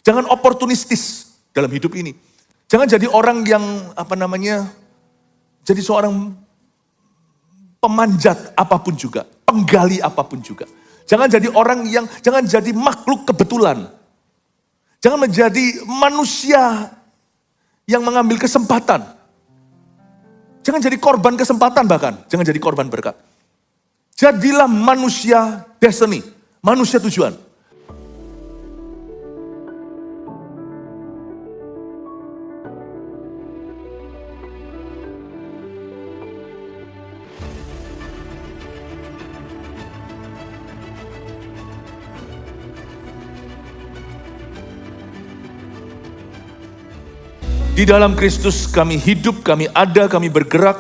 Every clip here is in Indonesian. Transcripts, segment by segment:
Jangan oportunistis dalam hidup ini. Jangan jadi orang yang jadi seorang pemanjat apapun juga, penggali apapun juga. Jangan jadi makhluk kebetulan. Jangan menjadi manusia yang mengambil kesempatan. Jangan jadi korban kesempatan bahkan, jangan jadi korban berkat. Jadilah manusia destiny, manusia tujuan. Di dalam Kristus kami hidup, kami ada, kami bergerak.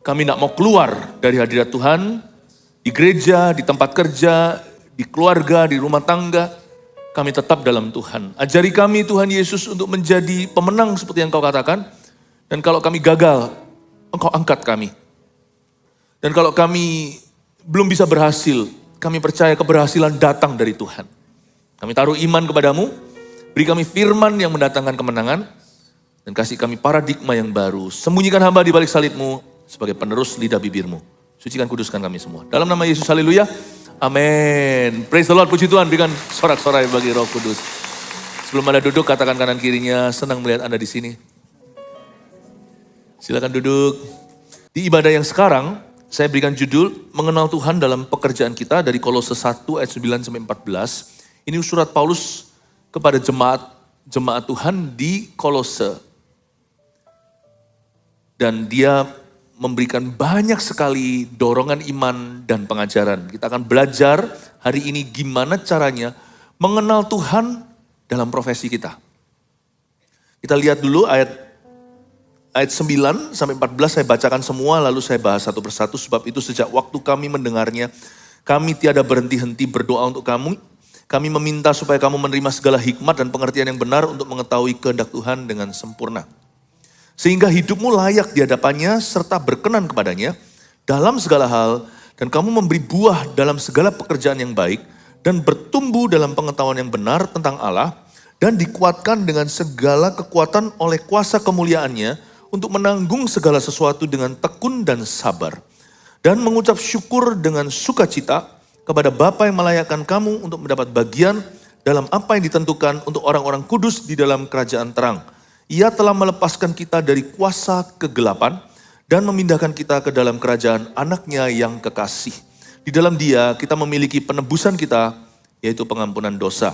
Kami tidak mau keluar dari hadirat Tuhan. Di gereja, di tempat kerja, di keluarga, di rumah tangga. Kami tetap dalam Tuhan. Ajari kami Tuhan Yesus untuk menjadi pemenang seperti yang Kau katakan. Dan kalau kami gagal, Engkau angkat kami. Dan kalau kami belum bisa berhasil, kami percaya keberhasilan datang dari Tuhan. Kami taruh iman kepadamu. Beri kami firman yang mendatangkan kemenangan. Dan kasih kami paradigma yang baru. Sembunyikan hamba di balik salib-Mu sebagai penerus lidah bibir-Mu. Sucikan, kuduskan kami semua. Dalam nama Yesus, haleluya. Amin. Praise the Lord, puji Tuhan. Berikan sorak-sorai bagi Roh Kudus. Sebelum Anda duduk, katakan kanan kirinya, senang melihat Anda di sini. Silakan duduk. Di ibadah yang sekarang, saya berikan judul, Mengenal Tuhan dalam Pekerjaan Kita, dari Kolose 1 ayat 9-14. Ini surat Paulus kepada jemaat Tuhan di Kolose. Dan dia memberikan banyak sekali dorongan iman dan pengajaran. Kita akan belajar hari ini gimana caranya mengenal Tuhan dalam profesi kita. Kita lihat dulu ayat 9-14 saya bacakan semua lalu saya bahas satu persatu. Sebab itu sejak waktu kami mendengarnya, kami tiada berhenti-henti berdoa untuk kamu. Kami meminta supaya kamu menerima segala hikmat dan pengertian yang benar untuk mengetahui kehendak Tuhan dengan sempurna. Sehingga hidupmu layak di hadapannya serta berkenan kepadanya dalam segala hal. Dan kamu memberi buah dalam segala pekerjaan yang baik. Dan bertumbuh dalam pengetahuan yang benar tentang Allah. Dan dikuatkan dengan segala kekuatan oleh kuasa kemuliaannya. Untuk menanggung segala sesuatu dengan tekun dan sabar. Dan mengucap syukur dengan sukacita kepada Bapa yang melayakkan kamu untuk mendapat bagian dalam apa yang ditentukan untuk orang-orang kudus di dalam kerajaan terang. Ia telah melepaskan kita dari kuasa kegelapan dan memindahkan kita ke dalam kerajaan anaknya yang kekasih. Di dalam dia kita memiliki penebusan kita, yaitu pengampunan dosa.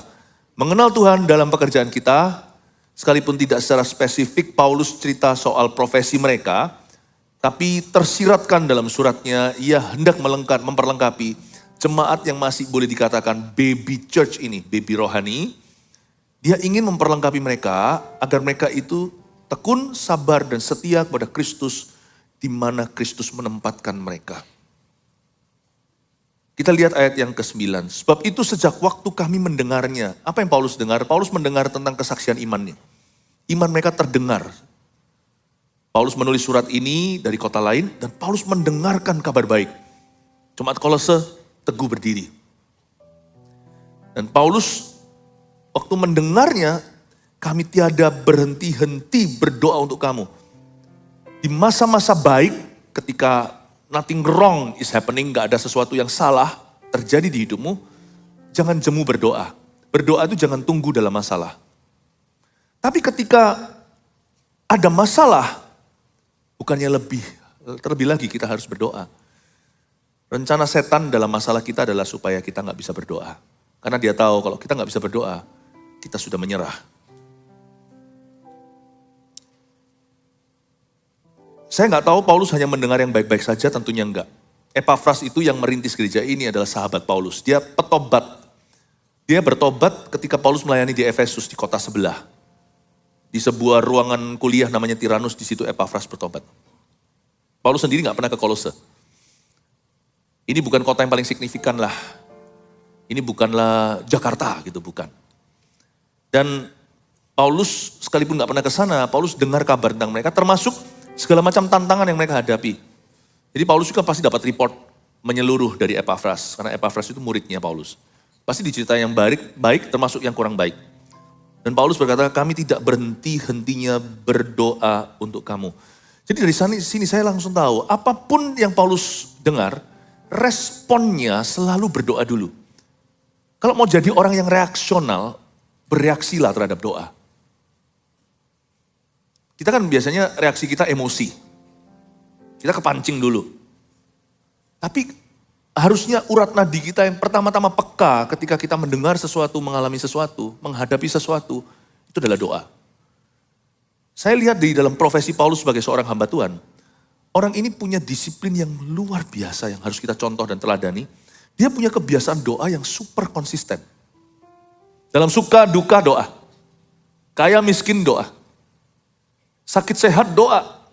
Mengenal Tuhan dalam pekerjaan kita, sekalipun tidak secara spesifik Paulus cerita soal profesi mereka, tapi tersiratkan dalam suratnya, ia hendak memperlengkapi jemaat yang masih boleh dikatakan baby church ini, baby rohani. Dia ingin memperlengkapi mereka agar mereka itu tekun, sabar, dan setia kepada Kristus di mana Kristus menempatkan mereka. Kita lihat ayat yang ke-9. Sebab itu sejak waktu kami mendengarnya. Apa yang Paulus dengar? Paulus mendengar tentang kesaksian imannya. Iman mereka terdengar. Paulus menulis surat ini dari kota lain dan Paulus mendengarkan kabar baik. Jemaat Kolose teguh berdiri. Dan Paulus waktu mendengarnya, kami tiada berhenti-henti berdoa untuk kamu. Di masa-masa baik, ketika nothing wrong is happening, gak ada sesuatu yang salah terjadi di hidupmu, jangan jemu berdoa. Berdoa itu jangan tunggu dalam masalah. Tapi ketika ada masalah, bukannya terlebih lagi kita harus berdoa. Rencana setan dalam masalah kita adalah supaya kita gak bisa berdoa. Karena dia tahu kalau kita gak bisa berdoa, kita sudah menyerah. Saya nggak tahu Paulus hanya mendengar yang baik-baik saja, tentunya enggak. Epafras itu yang merintis gereja ini adalah sahabat Paulus. Dia petobat. Dia bertobat ketika Paulus melayani di Efesus, di kota sebelah. Di sebuah ruangan kuliah namanya Tiranus, di situ Epafras bertobat. Paulus sendiri nggak pernah ke Kolose. Ini bukan kota yang paling signifikan lah. Ini bukanlah Jakarta gitu, bukan. Dan Paulus sekalipun gak pernah ke sana, Paulus dengar kabar tentang mereka, termasuk segala macam tantangan yang mereka hadapi. Jadi Paulus juga pasti dapat report menyeluruh dari Epafras, karena Epafras itu muridnya Paulus. Pasti diceritain yang baik termasuk yang kurang baik. Dan Paulus berkata, kami tidak berhenti-hentinya berdoa untuk kamu. Jadi dari sini saya langsung tahu, apapun yang Paulus dengar, responnya selalu berdoa dulu. Kalau mau jadi orang yang reaksional, bereaksilah terhadap doa. Kita kan biasanya reaksi kita emosi. Kita kepancing dulu. Tapi harusnya urat nadi kita yang pertama-tama peka ketika kita mendengar sesuatu, mengalami sesuatu, menghadapi sesuatu, itu adalah doa. Saya lihat di dalam profesi Paulus sebagai seorang hamba Tuhan, orang ini punya disiplin yang luar biasa yang harus kita contoh dan teladani. Dia punya kebiasaan doa yang super konsisten. Dalam suka duka doa, kaya miskin doa, sakit sehat doa.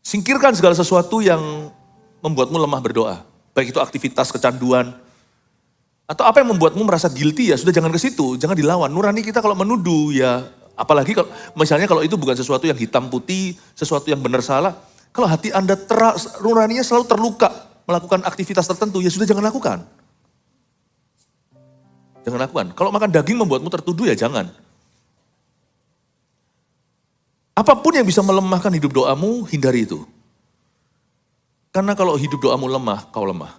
Singkirkan segala sesuatu yang membuatmu lemah berdoa. Baik itu aktivitas, kecanduan, atau apa yang membuatmu merasa guilty, ya sudah jangan ke situ, jangan dilawan. Nurani kita kalau menuduh ya, apalagi kalau misalnya kalau itu bukan sesuatu yang hitam putih, sesuatu yang benar salah. Kalau hati Anda nuraninya selalu terluka melakukan aktivitas tertentu, ya sudah jangan lakukan. Jangan lakukan. Kalau makan daging membuatmu tertuduh, ya jangan. Apapun yang bisa melemahkan hidup doamu, hindari itu. Karena kalau hidup doamu lemah, kau lemah.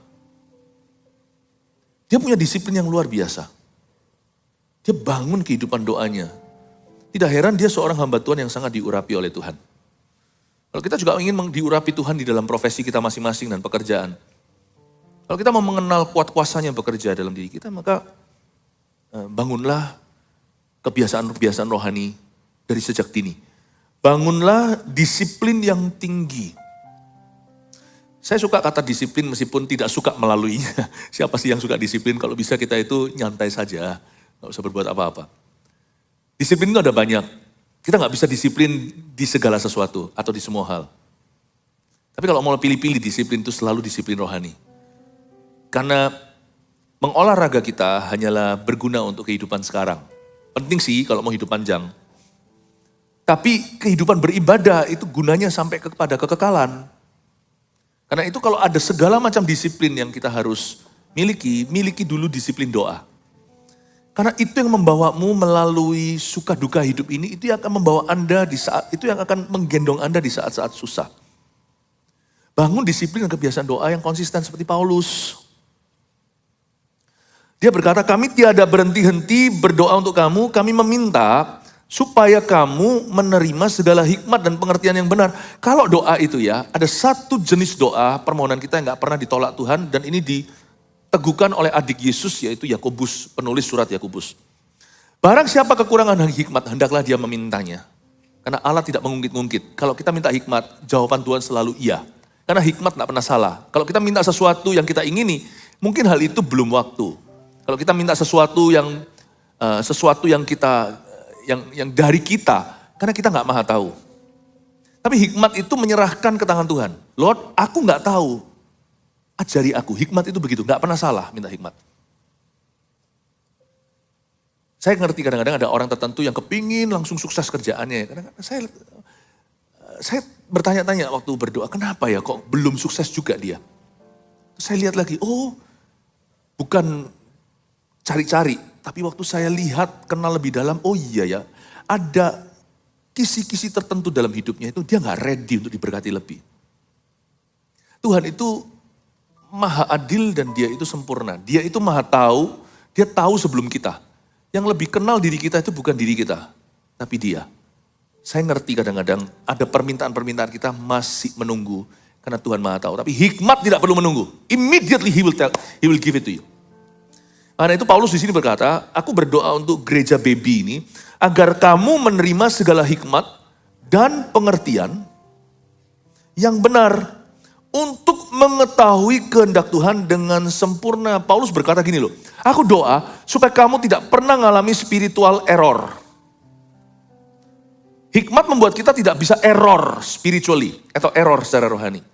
Dia punya disiplin yang luar biasa. Dia bangun kehidupan doanya. Tidak heran dia seorang hamba Tuhan yang sangat diurapi oleh Tuhan. Kalau kita juga ingin diurapi Tuhan di dalam profesi kita masing-masing dan pekerjaan. Kalau kita mau mengenal kuat kuasanya bekerja dalam diri kita, maka bangunlah kebiasaan-kebiasaan rohani dari sejak dini. Bangunlah disiplin yang tinggi. Saya suka kata disiplin meskipun tidak suka melaluinya. Siapa sih yang suka disiplin? Kalau bisa kita itu nyantai saja, gak usah berbuat apa-apa. Disiplin itu ada banyak. Kita gak bisa disiplin di segala sesuatu atau di semua hal. Tapi kalau mau pilih-pilih disiplin itu selalu disiplin rohani. Karena mengolahraga kita hanyalah berguna untuk kehidupan sekarang. Penting sih kalau mau hidup panjang. Tapi kehidupan beribadah itu gunanya sampai kepada kekekalan. Karena itu kalau ada segala macam disiplin yang kita harus miliki dulu disiplin doa. Karena itu yang membawamu melalui suka duka hidup ini, itu yang akan membawa Anda di saat, itu yang akan menggendong Anda di saat-saat susah. Bangun disiplin dan kebiasaan doa yang konsisten seperti Paulus. Dia berkata, kami tiada berhenti-henti berdoa untuk kamu, kami meminta supaya kamu menerima segala hikmat dan pengertian yang benar. Kalau doa itu ya, ada satu jenis doa permohonan kita yang gak pernah ditolak Tuhan, dan ini diteguhkan oleh adik Yesus, yaitu Yakobus, penulis surat Yakobus. Barang siapa kekurangan hikmat, hendaklah dia memintanya. Karena Allah tidak mengungkit-ungkit. Kalau kita minta hikmat, jawaban Tuhan selalu iya. Karena hikmat gak pernah salah. Kalau kita minta sesuatu yang kita ingini, mungkin hal itu belum waktu. Kalau kita minta sesuatu yang kita yang dari kita, karena kita nggak maha tahu. Tapi hikmat itu menyerahkan ke tangan Tuhan. Lord, aku nggak tahu, ajari aku. Hikmat itu begitu, nggak pernah salah minta hikmat. Saya ngerti kadang-kadang ada orang tertentu yang kepingin langsung sukses kerjaannya. Kadang-kadang saya bertanya-tanya waktu berdoa, kenapa ya kok belum sukses juga dia? Saya lihat lagi, oh bukan cari-cari. Tapi waktu saya lihat, kenal lebih dalam, oh iya ya, ada kisi-kisi tertentu dalam hidupnya itu dia gak ready untuk diberkati lebih. Tuhan itu maha adil dan dia itu sempurna. Dia itu maha tahu, dia tahu sebelum kita. Yang lebih kenal diri kita itu bukan diri kita, tapi dia. Saya ngerti kadang-kadang ada permintaan-permintaan kita masih menunggu, karena Tuhan maha tahu. Tapi hikmat tidak perlu menunggu. Immediately he will give it to you. Karena itu Paulus di sini berkata, aku berdoa untuk gereja baby ini, agar kamu menerima segala hikmat dan pengertian yang benar untuk mengetahui kehendak Tuhan dengan sempurna. Paulus berkata gini loh, aku doa supaya kamu tidak pernah mengalami spiritual error. Hikmat membuat kita tidak bisa error spiritually atau error secara rohani.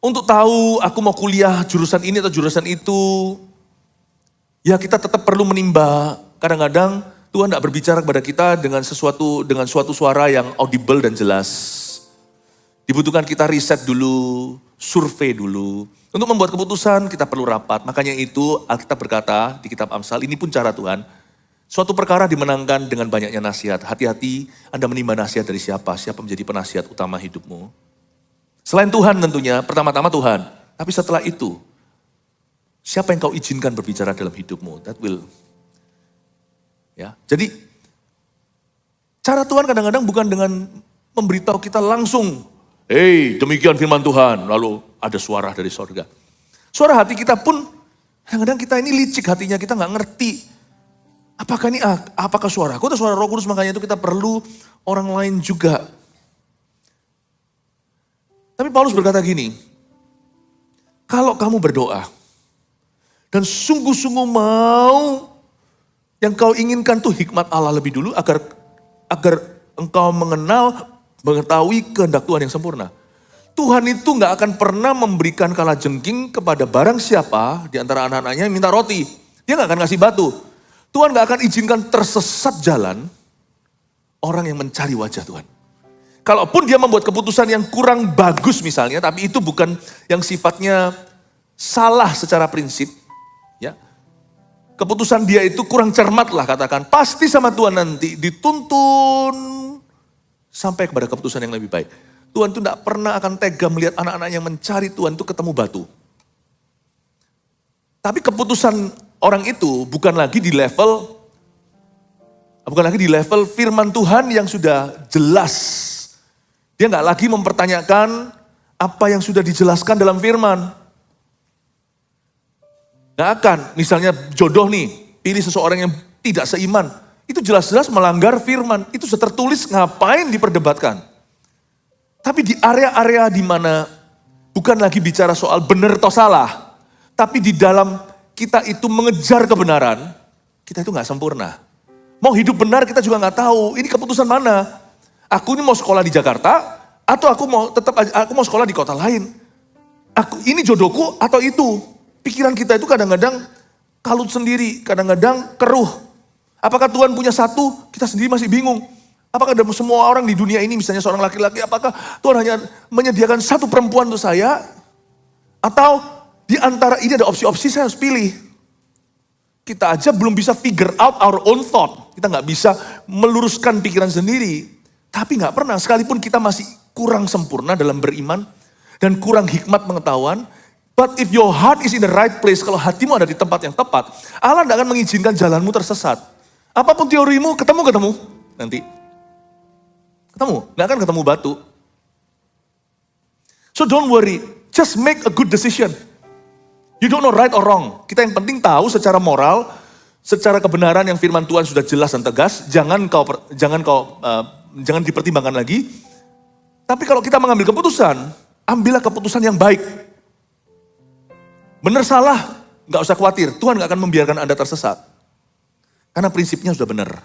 Untuk tahu aku mau kuliah jurusan ini atau jurusan itu, ya kita tetap perlu menimba. Kadang-kadang Tuhan tidak berbicara kepada kita dengan suatu suara yang audible dan jelas. Dibutuhkan kita riset dulu, survei dulu, Untuk membuat keputusan kita perlu rapat. Makanya itu Alkitab berkata di kitab Amsal, ini pun cara Tuhan. Suatu perkara dimenangkan dengan banyaknya nasihat. Hati-hati Anda menimba nasihat dari siapa. Siapa menjadi penasihat utama hidupmu. Selain Tuhan tentunya, pertama-tama Tuhan. Tapi setelah itu, siapa yang kau izinkan berbicara dalam hidupmu? That will. Ya, jadi cara Tuhan kadang-kadang bukan dengan memberitahu kita langsung. Hei, demikian firman Tuhan. Lalu ada suara dari sorga. Suara hati kita pun, kadang-kadang kita ini licik hatinya, kita nggak ngerti. Apakah suaraku atau suara Roh Kudus? Makanya itu kita perlu orang lain juga. Tapi Paulus berkata gini, kalau kamu berdoa dan sungguh-sungguh mau yang kau inginkan tuh hikmat Allah lebih dulu agar engkau mengetahui kehendak Tuhan yang sempurna. Tuhan itu gak akan pernah memberikan kalajengking kepada barang siapa di antara anak-anaknya yang minta roti. Dia gak akan ngasih batu. Tuhan gak akan izinkan tersesat jalan orang yang mencari wajah Tuhan. Kalaupun dia membuat keputusan yang kurang bagus misalnya, tapi itu bukan yang sifatnya salah secara prinsip. Ya, keputusan dia itu kurang cermat lah katakan. Pasti sama Tuhan nanti dituntun sampai kepada keputusan yang lebih baik. Tuhan itu tidak pernah akan tega melihat anak-anak yang mencari Tuhan itu ketemu batu. Tapi keputusan orang itu bukan lagi di level firman Tuhan yang sudah jelas. Dia nggak lagi mempertanyakan apa yang sudah dijelaskan dalam firman. Nggak akan, misalnya jodoh nih, pilih seseorang yang tidak seiman. Itu jelas-jelas melanggar firman, itu sudah tertulis, ngapain diperdebatkan. Tapi di area-area di mana bukan lagi bicara soal benar atau salah, tapi di dalam kita itu mengejar kebenaran, kita itu nggak sempurna. Mau hidup benar kita juga nggak tahu, ini keputusan mana. Aku ini mau sekolah di Jakarta, atau aku mau sekolah di kota lain. Ini jodohku atau itu. Pikiran kita itu kadang-kadang kalut sendiri, kadang-kadang keruh. Apakah Tuhan punya satu, kita sendiri masih bingung. Apakah ada semua orang di dunia ini, misalnya seorang laki-laki, apakah Tuhan hanya menyediakan satu perempuan untuk saya? Atau di antara ini ada opsi-opsi saya harus pilih. Kita aja belum bisa figure out our own thought. Kita nggak bisa meluruskan pikiran sendiri. Tapi nggak pernah, sekalipun kita masih kurang sempurna dalam beriman. Dan kurang hikmat pengetahuan. But if your heart is in the right place, kalau hatimu ada di tempat yang tepat, Allah tidak akan mengizinkan jalanmu tersesat. Apapun teorimu, ketemu nanti. Nggak akan ketemu batu. So don't worry, just make a good decision. You don't know right or wrong. Kita yang penting tahu secara moral, secara kebenaran yang firman Tuhan sudah jelas dan tegas, jangan dipertimbangkan lagi. Tapi kalau kita mengambil keputusan, ambillah keputusan yang baik. Benar salah, nggak usah khawatir. Tuhan nggak akan membiarkan Anda tersesat. Karena prinsipnya sudah benar.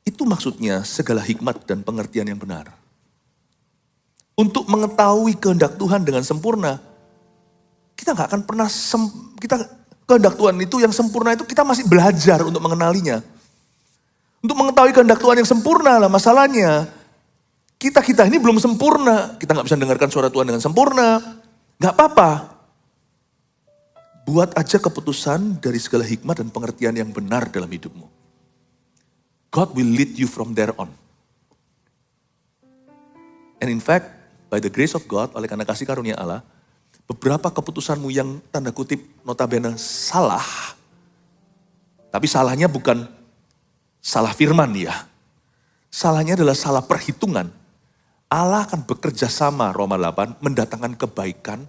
Itu maksudnya segala hikmat dan pengertian yang benar. Untuk mengetahui kehendak Tuhan dengan sempurna, kita nggak akan pernah, kehendak Tuhan itu yang sempurna itu kita masih belajar untuk mengenalinya. Untuk mengetahui kehendak Tuhan yang sempurna lah masalahnya. Kita ini belum sempurna, kita nggak bisa dengarkan suara Tuhan dengan sempurna. Nggak apa-apa. Buat aja keputusan dari segala hikmat dan pengertian yang benar dalam hidupmu. God will lead you from there on. And in fact, by the grace of God, oleh karena kasih karunia Allah, beberapa keputusanmu yang tanda kutip notabene salah, tapi salahnya bukan salah firman ya. Salahnya adalah salah perhitungan. Allah akan bekerja sama, Roma 8, mendatangkan kebaikan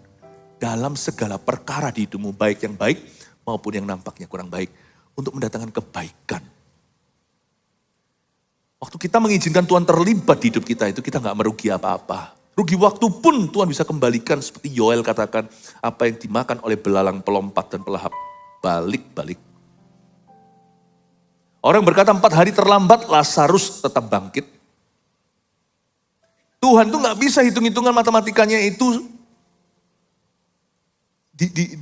dalam segala perkara di hidupmu, baik yang baik maupun yang nampaknya kurang baik, untuk mendatangkan kebaikan. Waktu kita mengizinkan Tuhan terlibat di hidup kita, itu kita gak merugi apa-apa. Rugi waktu pun Tuhan bisa kembalikan, seperti Yoel katakan, apa yang dimakan oleh belalang pelompat dan pelahap, balik-balik. Orang berkata 4 hari terlambat, Lazarus tetap bangkit. Tuhan tuh gak bisa hitung-hitungan matematikanya itu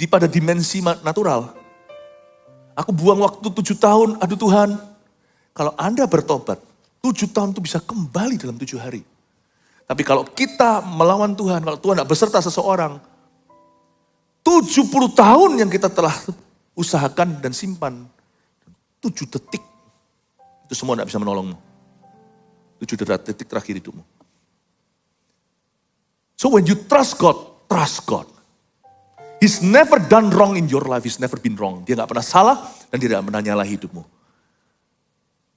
pada dimensi natural. Aku buang waktu 7 tahun, aduh Tuhan. Kalau Anda bertobat, 7 tahun itu bisa kembali dalam 7 hari. Tapi kalau kita melawan Tuhan, kalau Tuhan tidak beserta seseorang, 70 tahun yang kita telah usahakan dan simpan. 7 detik. Itu semua tidak bisa menolongmu. 7 detik terakhir hidupmu. So when you trust God, trust God. He's never done wrong in your life. He's never been wrong. Dia gak pernah salah dan dia gak pernah nyalah hidupmu.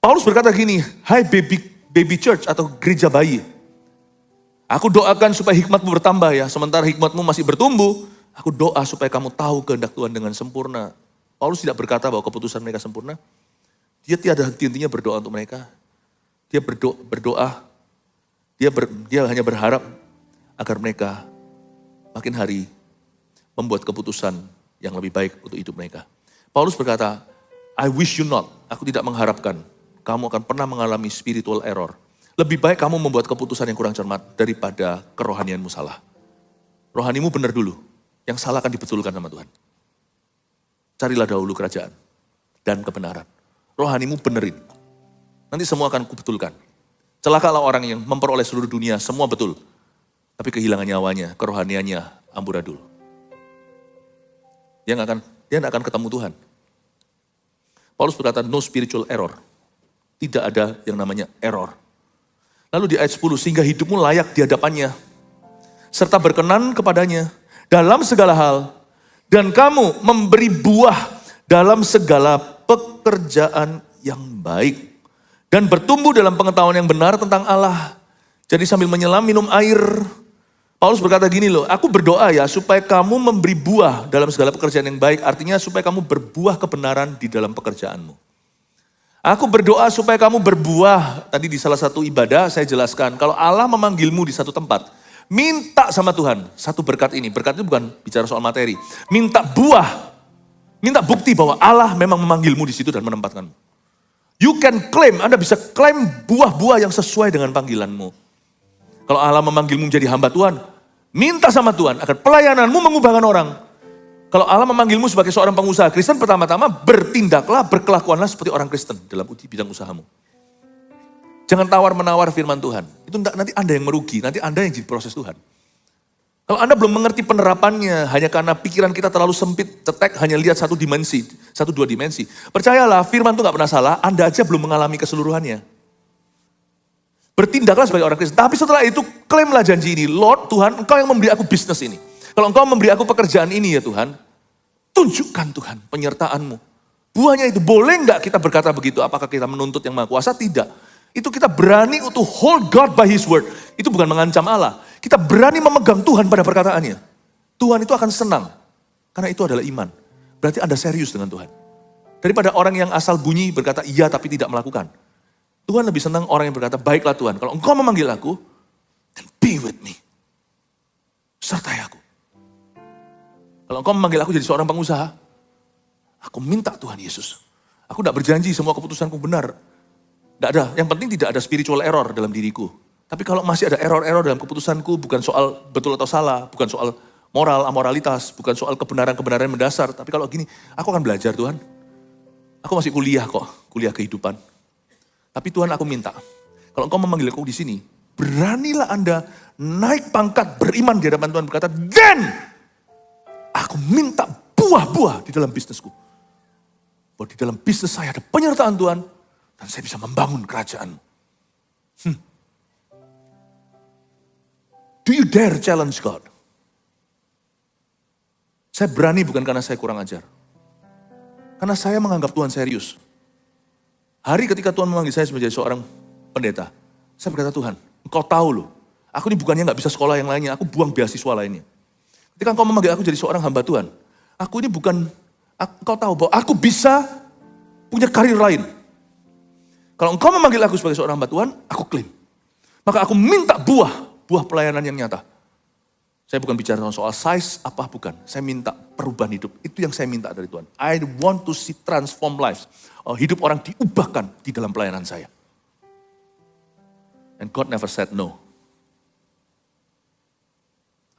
Paulus berkata gini, hai baby church atau gereja bayi. Aku doakan supaya hikmatmu bertambah ya. Sementara hikmatmu masih bertumbuh, aku doa supaya kamu tahu kehendak Tuhan dengan sempurna. Paulus tidak berkata bahwa keputusan mereka sempurna. Dia tiada henti-hentinya berdoa untuk mereka. Dia berdoa. Dia hanya berharap agar mereka makin hari membuat keputusan yang lebih baik untuk hidup mereka. Paulus berkata, I wish you not. Aku tidak mengharapkan kamu akan pernah mengalami spiritual error. Lebih baik kamu membuat keputusan yang kurang cermat daripada kerohanianmu salah. Rohanimu benar dulu. Yang salah akan dibetulkan sama Tuhan. Carilah dahulu kerajaan dan kebenaran. Rohanimu benerin. Nanti semua akan kubetulkan. Celakalah orang yang memperoleh seluruh dunia, semua betul. Tapi kehilangan nyawanya, kerohaniannya amburadul. Dia nggak akan ketemu Tuhan. Paulus berkata, no spiritual error. Tidak ada yang namanya error. Lalu di ayat 10, sehingga hidupmu layak di hadapannya, serta berkenan kepadanya dalam segala hal, dan kamu memberi buah dalam segala pekerjaan yang baik, dan bertumbuh dalam pengetahuan yang benar tentang Allah. Jadi sambil menyelam minum air, Paulus berkata gini loh, aku berdoa ya supaya kamu memberi buah dalam segala pekerjaan yang baik, artinya supaya kamu berbuah kebenaran di dalam pekerjaanmu. Aku berdoa supaya kamu berbuah. Tadi di salah satu ibadah saya jelaskan, kalau Allah memanggilmu di satu tempat, minta sama Tuhan satu berkat ini. Berkat itu bukan bicara soal materi. Minta buah. Minta bukti bahwa Allah memang memanggilmu di situ dan menempatkanmu. You can claim, Anda bisa klaim buah-buah yang sesuai dengan panggilanmu. Kalau Allah memanggilmu menjadi hamba Tuhan, minta sama Tuhan agar pelayananmu mengubahkan orang. Kalau Allah memanggilmu sebagai seorang pengusaha Kristen, pertama-tama bertindaklah, berkelakuanlah seperti orang Kristen dalam bidang usahamu. Jangan tawar-menawar firman Tuhan. Itu nanti Anda yang merugi, nanti Anda yang jadi proses Tuhan. Kalau Anda belum mengerti penerapannya, hanya karena pikiran kita terlalu sempit, cetek, hanya lihat satu dua dimensi. Percayalah, firman itu gak pernah salah, Anda aja belum mengalami keseluruhannya. Bertindaklah sebagai orang Kristen. Tapi setelah itu, klaimlah janji ini. Lord, Tuhan, Engkau yang memberi aku bisnis ini. Kalau Engkau memberi aku pekerjaan ini ya Tuhan, tunjukkan Tuhan penyertaan-Mu. Buahnya itu boleh nggak kita berkata begitu? Apakah kita menuntut yang Maha Kuasa? Tidak. Itu kita berani untuk hold God by His word. Itu bukan mengancam Allah. Kita berani memegang Tuhan pada perkataannya. Tuhan itu akan senang. Karena itu adalah iman. Berarti Anda serius dengan Tuhan. Daripada orang yang asal bunyi berkata iya tapi tidak melakukan. Tuhan lebih senang orang yang berkata, baiklah Tuhan, kalau Engkau memanggil aku, then be with me. Sertai aku. Kalau Engkau memanggil aku jadi seorang pengusaha, aku minta Tuhan Yesus. Aku tidak berjanji semua keputusanku benar. Tidak ada, yang penting tidak ada spiritual error dalam diriku. Tapi kalau masih ada error-error dalam keputusanku, bukan soal betul atau salah, bukan soal moral, amoralitas, bukan soal kebenaran-kebenaran mendasar. Tapi kalau gini, aku akan belajar Tuhan. Aku masih kuliah kok, kuliah kehidupan. Tapi Tuhan aku minta, kalau Engkau memanggil aku di sini, beranilah Anda naik pangkat beriman di hadapan Tuhan berkata, then aku minta buah-buah di dalam bisnisku. Bahwa di dalam bisnis saya ada penyertaan Tuhan dan saya bisa membangun kerajaan. Do you dare challenge God? Saya berani bukan karena saya kurang ajar. Karena saya menganggap Tuhan serius. Hari ketika Tuhan memanggil saya sebagai seorang pendeta, saya berkata, Tuhan, Engkau tahu loh, aku ini bukannya gak bisa sekolah yang lainnya, aku buang beasiswa lainnya. Ketika Engkau memanggil aku jadi seorang hamba Tuhan, aku ini bukan, Engkau tahu bahwa aku bisa punya karir lain. Kalau Engkau memanggil aku sebagai seorang hamba Tuhan, aku klaim. Maka aku minta buah pelayanan yang nyata. Saya bukan bicara soal size, apa bukan. Saya minta perubahan hidup. Itu yang saya minta dari Tuhan. I want to see transform lives. Hidup orang diubahkan di dalam pelayanan saya. And God never said no.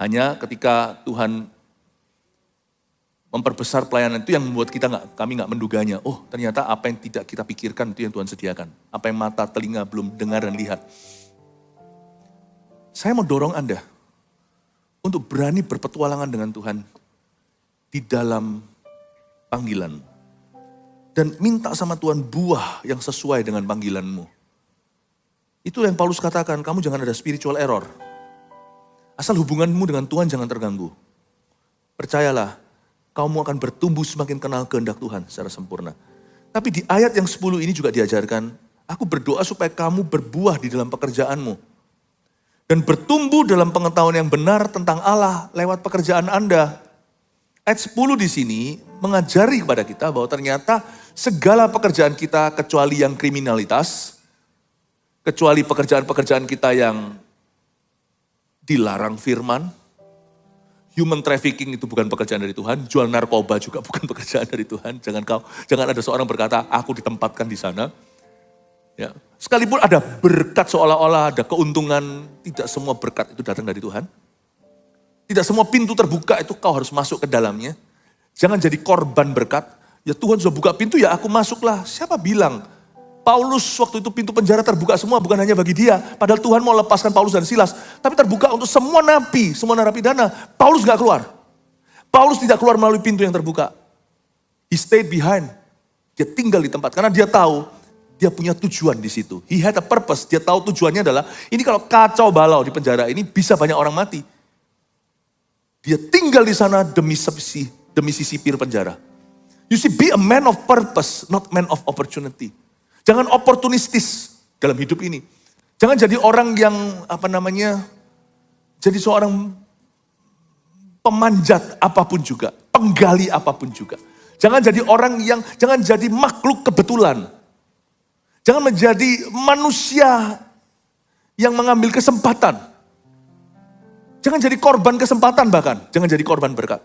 Hanya ketika Tuhan memperbesar pelayanan itu yang membuat kami nggak menduganya. Oh ternyata apa yang tidak kita pikirkan itu yang Tuhan sediakan. Apa yang mata, telinga belum dengar dan lihat. Saya mau dorong Anda untuk berani berpetualangan dengan Tuhan di dalam panggilan. Dan minta sama Tuhan buah yang sesuai dengan panggilanmu. Itu yang Paulus katakan, kamu jangan ada spiritual error. Asal hubunganmu dengan Tuhan jangan terganggu. Percayalah, kamu akan bertumbuh semakin kenal kehendak Tuhan secara sempurna. Tapi di ayat yang 10 ini juga diajarkan, aku berdoa supaya kamu berbuah di dalam pekerjaanmu. Dan bertumbuh dalam pengetahuan yang benar tentang Allah lewat pekerjaan Anda. Ayat 10 di sini mengajari kepada kita bahwa ternyata segala pekerjaan kita kecuali yang kriminalitas, kecuali pekerjaan-pekerjaan kita yang dilarang firman, human trafficking itu bukan pekerjaan dari Tuhan, jual narkoba juga bukan pekerjaan dari Tuhan. Jangan ada seorang berkata, aku ditempatkan di sana. Ya. Sekalipun ada berkat seolah-olah ada keuntungan, tidak semua berkat itu datang dari Tuhan. Tidak semua pintu terbuka itu kau harus masuk ke dalamnya. Jangan jadi korban berkat. Ya Tuhan sudah buka pintu ya aku masuklah. Siapa bilang Paulus waktu itu pintu penjara terbuka semua bukan hanya bagi dia. Padahal Tuhan mau lepaskan Paulus dan Silas. Tapi terbuka untuk semua napi, semua narapidana. Paulus gak keluar. Paulus tidak keluar melalui pintu yang terbuka. He stayed behind. Dia tinggal di tempat karena dia tahu dia punya tujuan di situ. He had a purpose. Dia tahu tujuannya adalah ini kalau kacau balau di penjara ini bisa banyak orang mati. Dia tinggal di sana demi sipir penjara. You see, be a man of purpose, not man of opportunity. Jangan oportunistis dalam hidup ini. Jangan jadi orang yang jadi seorang pemanjat apapun juga, penggali apapun juga. Jangan jadi jangan jadi makhluk kebetulan. Jangan menjadi manusia yang mengambil kesempatan. Jangan jadi korban kesempatan bahkan. Jangan jadi korban berkat.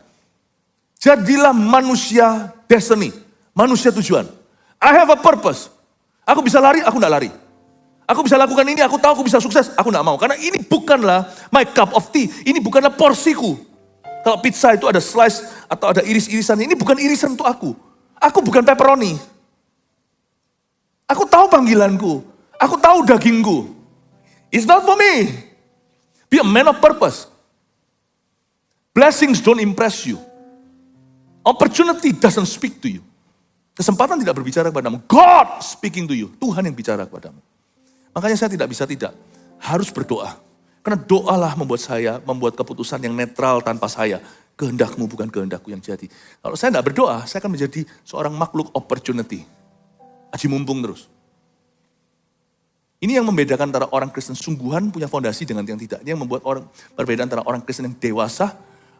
Jadilah manusia destiny. Manusia tujuan. I have a purpose. Aku bisa lari, aku enggak lari. Aku bisa lakukan ini, aku tahu aku bisa sukses. Aku enggak mau. Karena ini bukanlah my cup of tea. Ini bukanlah porsiku. Kalau pizza itu ada slice atau ada iris-irisan. Ini bukan irisan untuk aku. Aku bukan pepperoni. Aku tahu panggilanku. Aku tahu dagingku. It's not for me. Be a man of purpose. Blessings don't impress you. Opportunity doesn't speak to you. Kesempatan tidak berbicara kepadamu. God speaking to you. Tuhan yang bicara kepadamu. Makanya saya tidak bisa tidak. Harus berdoa. Karena doalah membuat keputusan yang netral tanpa saya. Kehendakmu bukan kehendakku yang jadi. Kalau saya tidak berdoa, saya akan menjadi seorang makhluk opportunity. Aji mumpung terus. Ini yang membedakan antara orang Kristen sungguhan punya fondasi dengan yang tidak. Ini yang membuat perbedaan antara orang Kristen yang dewasa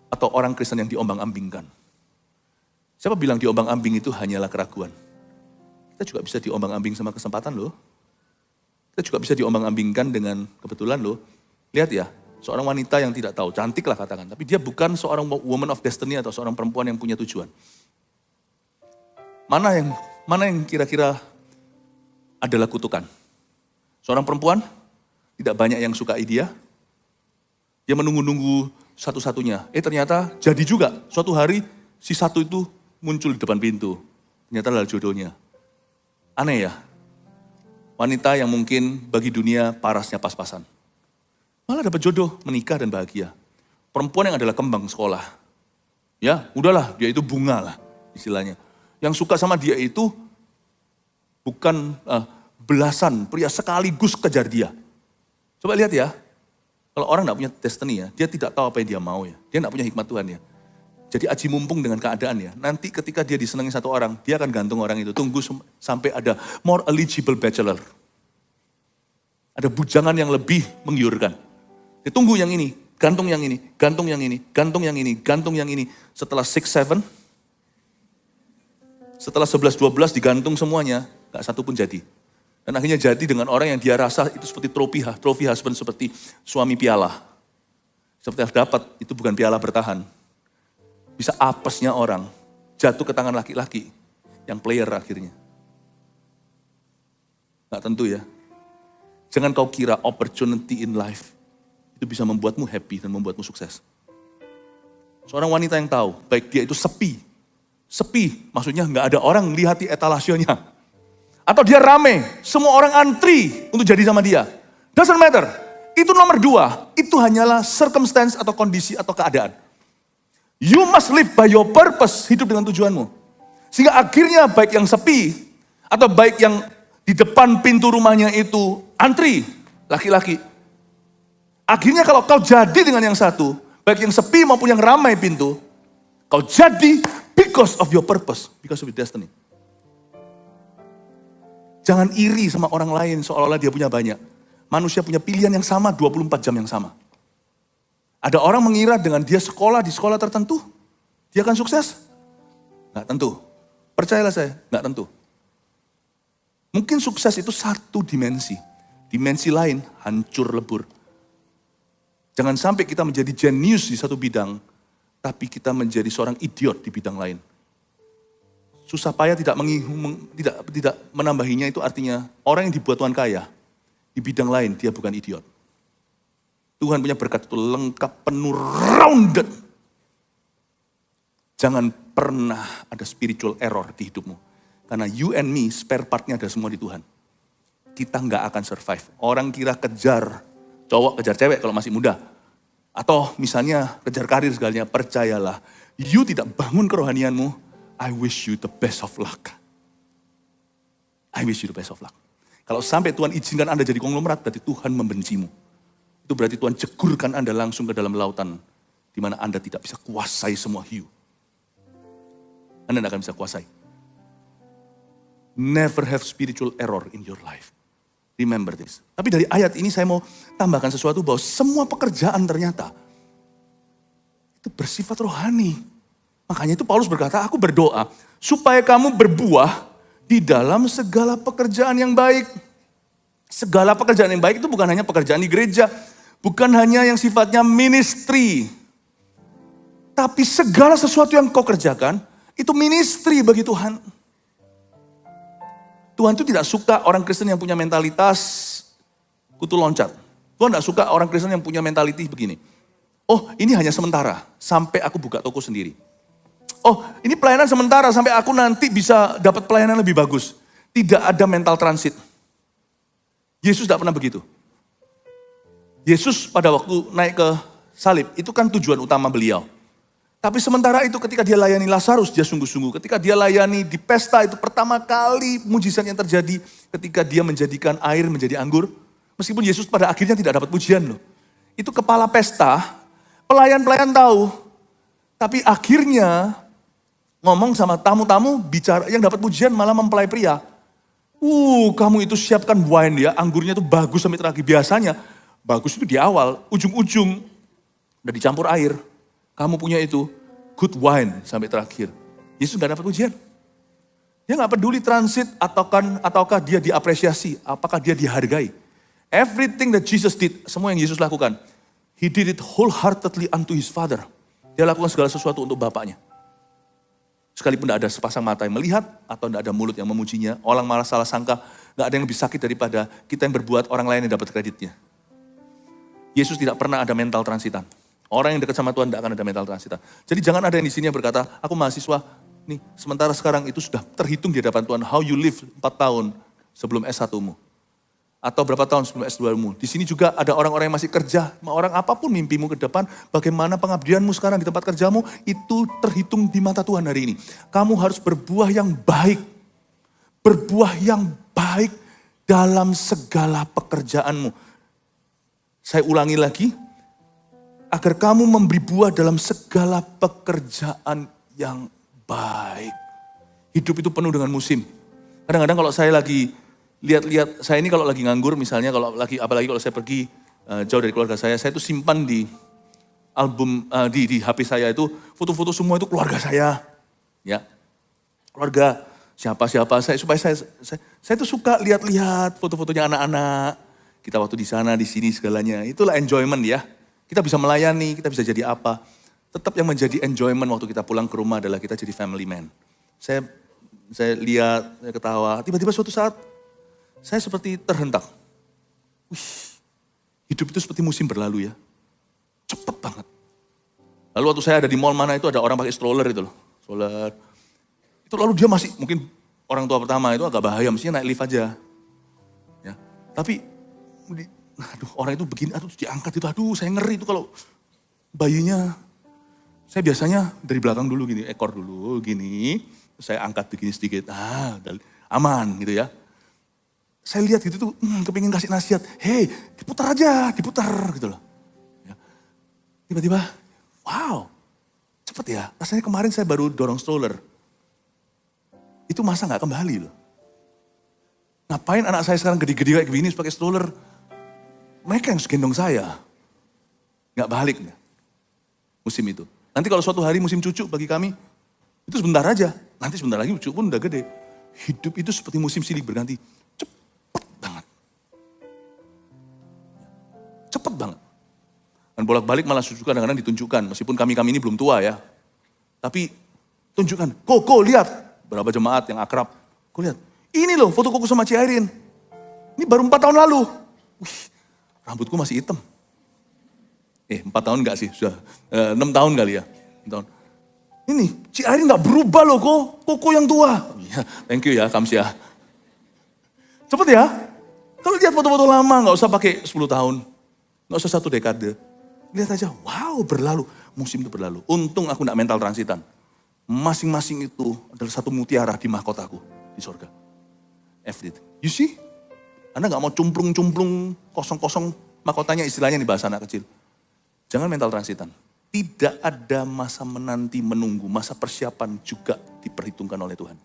atau orang Kristen yang diombang-ambingkan. Siapa bilang diombang-ambing itu hanyalah keraguan? Kita juga bisa diombang-ambing sama kesempatan loh. Kita juga bisa diombang-ambingkan dengan kebetulan loh. Lihat ya, seorang wanita yang tidak tahu, cantik lah katakan. Tapi dia bukan seorang woman of destiny atau seorang perempuan yang punya tujuan. Mana yang kira-kira adalah kutukan? Seorang perempuan, tidak banyak yang sukai dia. Dia menunggu-nunggu satu-satunya. Ternyata jadi juga. Suatu hari si satu itu muncul di depan pintu. Ternyata adalah jodohnya. Aneh ya. Wanita yang mungkin bagi dunia parasnya pas-pasan. Malah dapat jodoh, menikah dan bahagia. Perempuan yang adalah kembang sekolah. Ya, udahlah, dia itu bunga lah istilahnya. Yang suka sama dia itu bukan belasan pria sekaligus kejar dia. Coba lihat ya, kalau orang gak punya destiny ya, dia tidak tahu apa yang dia mau ya. Dia gak punya hikmat Tuhan ya. Jadi aji mumpung dengan keadaan ya. Nanti ketika dia disenangi satu orang, dia akan gantung orang itu. Tunggu sampai ada more eligible bachelor. Ada bujangan yang lebih menggiurkan. Dia tunggu yang ini, gantung yang ini, gantung yang ini, gantung yang ini, gantung yang ini. Setelah 6, 7, setelah 11, 12 digantung semuanya, gak satu pun jadi. Dan akhirnya jadi dengan orang yang dia rasa itu seperti trophy husband, seperti suami piala. Seperti yang dapat, itu bukan piala bertahan. Bisa apesnya orang, jatuh ke tangan laki-laki, yang player akhirnya. Gak tentu ya. Jangan kau kira opportunity in life, itu bisa membuatmu happy dan membuatmu sukses. Seorang wanita yang tahu, baik dia itu sepi. Sepi, maksudnya gak ada orang lihat di etalasionnya. Atau dia rame, semua orang antri untuk jadi sama dia. Doesn't matter. Itu nomor 2, itu hanyalah circumstance atau kondisi atau keadaan. You must live by your purpose, hidup dengan tujuanmu. Sehingga akhirnya baik yang sepi, atau baik yang di depan pintu rumahnya itu antri, laki-laki. Akhirnya kalau kau jadi dengan yang satu, baik yang sepi maupun yang ramai pintu, kau jadi because of your purpose, because of your destiny. Jangan iri sama orang lain seolah-olah dia punya banyak. Manusia punya pilihan yang sama, 24 jam yang sama. Ada orang mengira dengan dia sekolah di sekolah tertentu, dia akan sukses? Nggak tentu. Percayalah saya, nggak tentu. Mungkin sukses itu satu dimensi. Dimensi lain hancur lebur. Jangan sampai kita menjadi jenius di satu bidang, tapi kita menjadi seorang idiot di bidang lain. Susah payah tidak menambahinya itu artinya orang yang dibuat Tuhan kaya, di bidang lain dia bukan idiot. Tuhan punya berkat itu lengkap, penuh, rounded. Jangan pernah ada spiritual error di hidupmu. Karena you and me, spare partnya ada semua di Tuhan. Kita nggak akan survive. Orang kira kejar cowok, kejar cewek kalau masih muda. Atau misalnya kejar karir segalanya, percayalah. You tidak bangun kerohanianmu, I wish you the best of luck. I wish you the best of luck. Kalau sampai Tuhan izinkan Anda jadi konglomerat, berarti Tuhan membencimu. Itu berarti Tuhan jegurkan Anda langsung ke dalam lautan, di mana Anda tidak bisa kuasai semua hiu. Anda tidak akan bisa kuasai. Never have spiritual error in your life. Remember this. Tapi dari ayat ini saya mau tambahkan sesuatu bahwa semua pekerjaan ternyata itu bersifat rohani. Makanya itu Paulus berkata, aku berdoa supaya kamu berbuah di dalam segala pekerjaan yang baik. Segala pekerjaan yang baik itu bukan hanya pekerjaan di gereja, bukan hanya yang sifatnya ministry. Tapi segala sesuatu yang kau kerjakan itu ministry bagi Tuhan. Tuhan itu tidak suka orang Kristen yang punya mentalitas kutu loncat. Tuhan tidak suka orang Kristen yang punya mentalitas begini. Oh, ini hanya sementara, sampai aku buka toko sendiri. Oh, ini pelayanan sementara, sampai aku nanti bisa dapat pelayanan lebih bagus. Tidak ada mental transit. Yesus tidak pernah begitu. Yesus pada waktu naik ke salib, itu kan tujuan utama beliau. Tapi sementara itu ketika dia layani Lazarus, dia sungguh-sungguh. Ketika dia layani di pesta, itu pertama kali mujizat yang terjadi ketika dia menjadikan air menjadi anggur. Meskipun Yesus pada akhirnya tidak dapat pujian loh. Itu kepala pesta, pelayan-pelayan tahu. Tapi akhirnya ngomong sama tamu-tamu, bicara yang dapat pujian malah mempelai pria. Kamu itu siapkan wine ya, anggurnya itu bagus sampai terakhir. Biasanya bagus itu di awal, ujung-ujung udah dicampur air. Kamu punya itu, good wine sampai terakhir. Yesus gak dapat pujian. Dia gak peduli transit ataukah dia diapresiasi, apakah dia dihargai. Everything that Jesus did, semua yang Yesus lakukan, He did it wholeheartedly unto His Father. Dia lakukan segala sesuatu untuk Bapaknya. Sekalipun tidak ada sepasang mata yang melihat, atau tidak ada mulut yang memujinya, orang malah salah sangka, gak ada yang lebih sakit daripada kita yang berbuat orang lain yang dapat kreditnya. Yesus tidak pernah ada mental transitan. Orang yang dekat sama Tuhan tidak akan ada mental transitan. Jadi jangan ada yang di sini yang berkata, aku mahasiswa, nih sementara sekarang itu sudah terhitung di hadapan Tuhan, how you live 4 tahun sebelum S1-mu. Atau berapa tahun sebelum S2-mu. Di sini juga ada orang-orang yang masih kerja, orang apapun mimpimu ke depan, bagaimana pengabdianmu sekarang di tempat kerjamu, itu terhitung di mata Tuhan hari ini. Kamu harus berbuah yang baik. Berbuah yang baik dalam segala pekerjaanmu. Saya ulangi lagi, agar kamu memberi buah dalam segala pekerjaan yang baik. Hidup itu penuh dengan musim. Kadang-kadang kalau saya lagi lihat-lihat, saya ini kalau lagi nganggur misalnya, apalagi kalau saya pergi jauh dari keluarga saya itu simpan di album, di HP saya itu, foto-foto semua itu keluarga saya. Ya, keluarga siapa-siapa supaya saya tuh suka lihat-lihat foto-fotonya anak-anak. Kita waktu di sana, di sini segalanya. Itulah enjoyment ya. Kita bisa melayani, kita bisa jadi apa. Tetap yang menjadi enjoyment waktu kita pulang ke rumah adalah kita jadi family man. Saya lihat, saya ketawa. Tiba-tiba suatu saat, saya seperti terhentak. Hidup itu seperti musim berlalu ya. Cepet banget. Lalu waktu saya ada di mall mana itu ada orang pakai stroller itu loh. Stroller. Itu lalu dia masih, mungkin orang tua pertama itu agak bahaya, mestinya naik lift aja. Ya. Tapi, orang itu begini, diangkat itu, saya ngeri itu kalau bayinya Saya biasanya dari belakang dulu gini, ekor dulu gini. Saya angkat begini sedikit, aman gitu ya. Saya lihat gitu tuh, kepingin kasih nasihat. Hei, diputar aja, diputar gitu loh. Ya. Tiba-tiba, wow, cepet ya. Rasanya kemarin saya baru dorong stroller. Itu masa gak kembali loh. Ngapain anak saya sekarang gede-gede kayak gini pakai stroller? Mereka yang gendong saya. Gak balik musim itu. Nanti kalau suatu hari musim cucu bagi kami, itu sebentar aja. Nanti sebentar lagi cucu pun udah gede. Hidup itu seperti musim silih berganti. Cepet banget. Cepet banget. Dan bolak-balik malah susu kadang-kadang ditunjukkan. Meskipun kami-kami ini belum tua ya. Tapi tunjukkan. Koko lihat. Berapa jemaat yang akrab. Kok lihat. Ini loh foto Koko sama Ci Airin. Ini baru 4 tahun lalu. Wih, rambutku masih hitam. 4 tahun enggak sih? Sudah 6 tahun kali ya. 6 tahun. Ini, Ci Airin enggak berubah loh Koko yang tua. Thank you ya, Kams ya. Cepet ya. Kalau lihat foto-foto lama enggak usah pakai 10 tahun. Enggak usah 1 dekade. Lihat aja, wow berlalu. Musim itu berlalu. Untung aku enggak mental transitan. Masing-masing itu adalah satu mutiara di mahkotaku di surga. You see? Anda enggak mau cumplung-cumplung kosong-kosong mahkotanya istilahnya di bahasa anak kecil. Jangan mental transitan. Tidak ada masa menanti menunggu, masa persiapan juga diperhitungkan oleh Tuhan.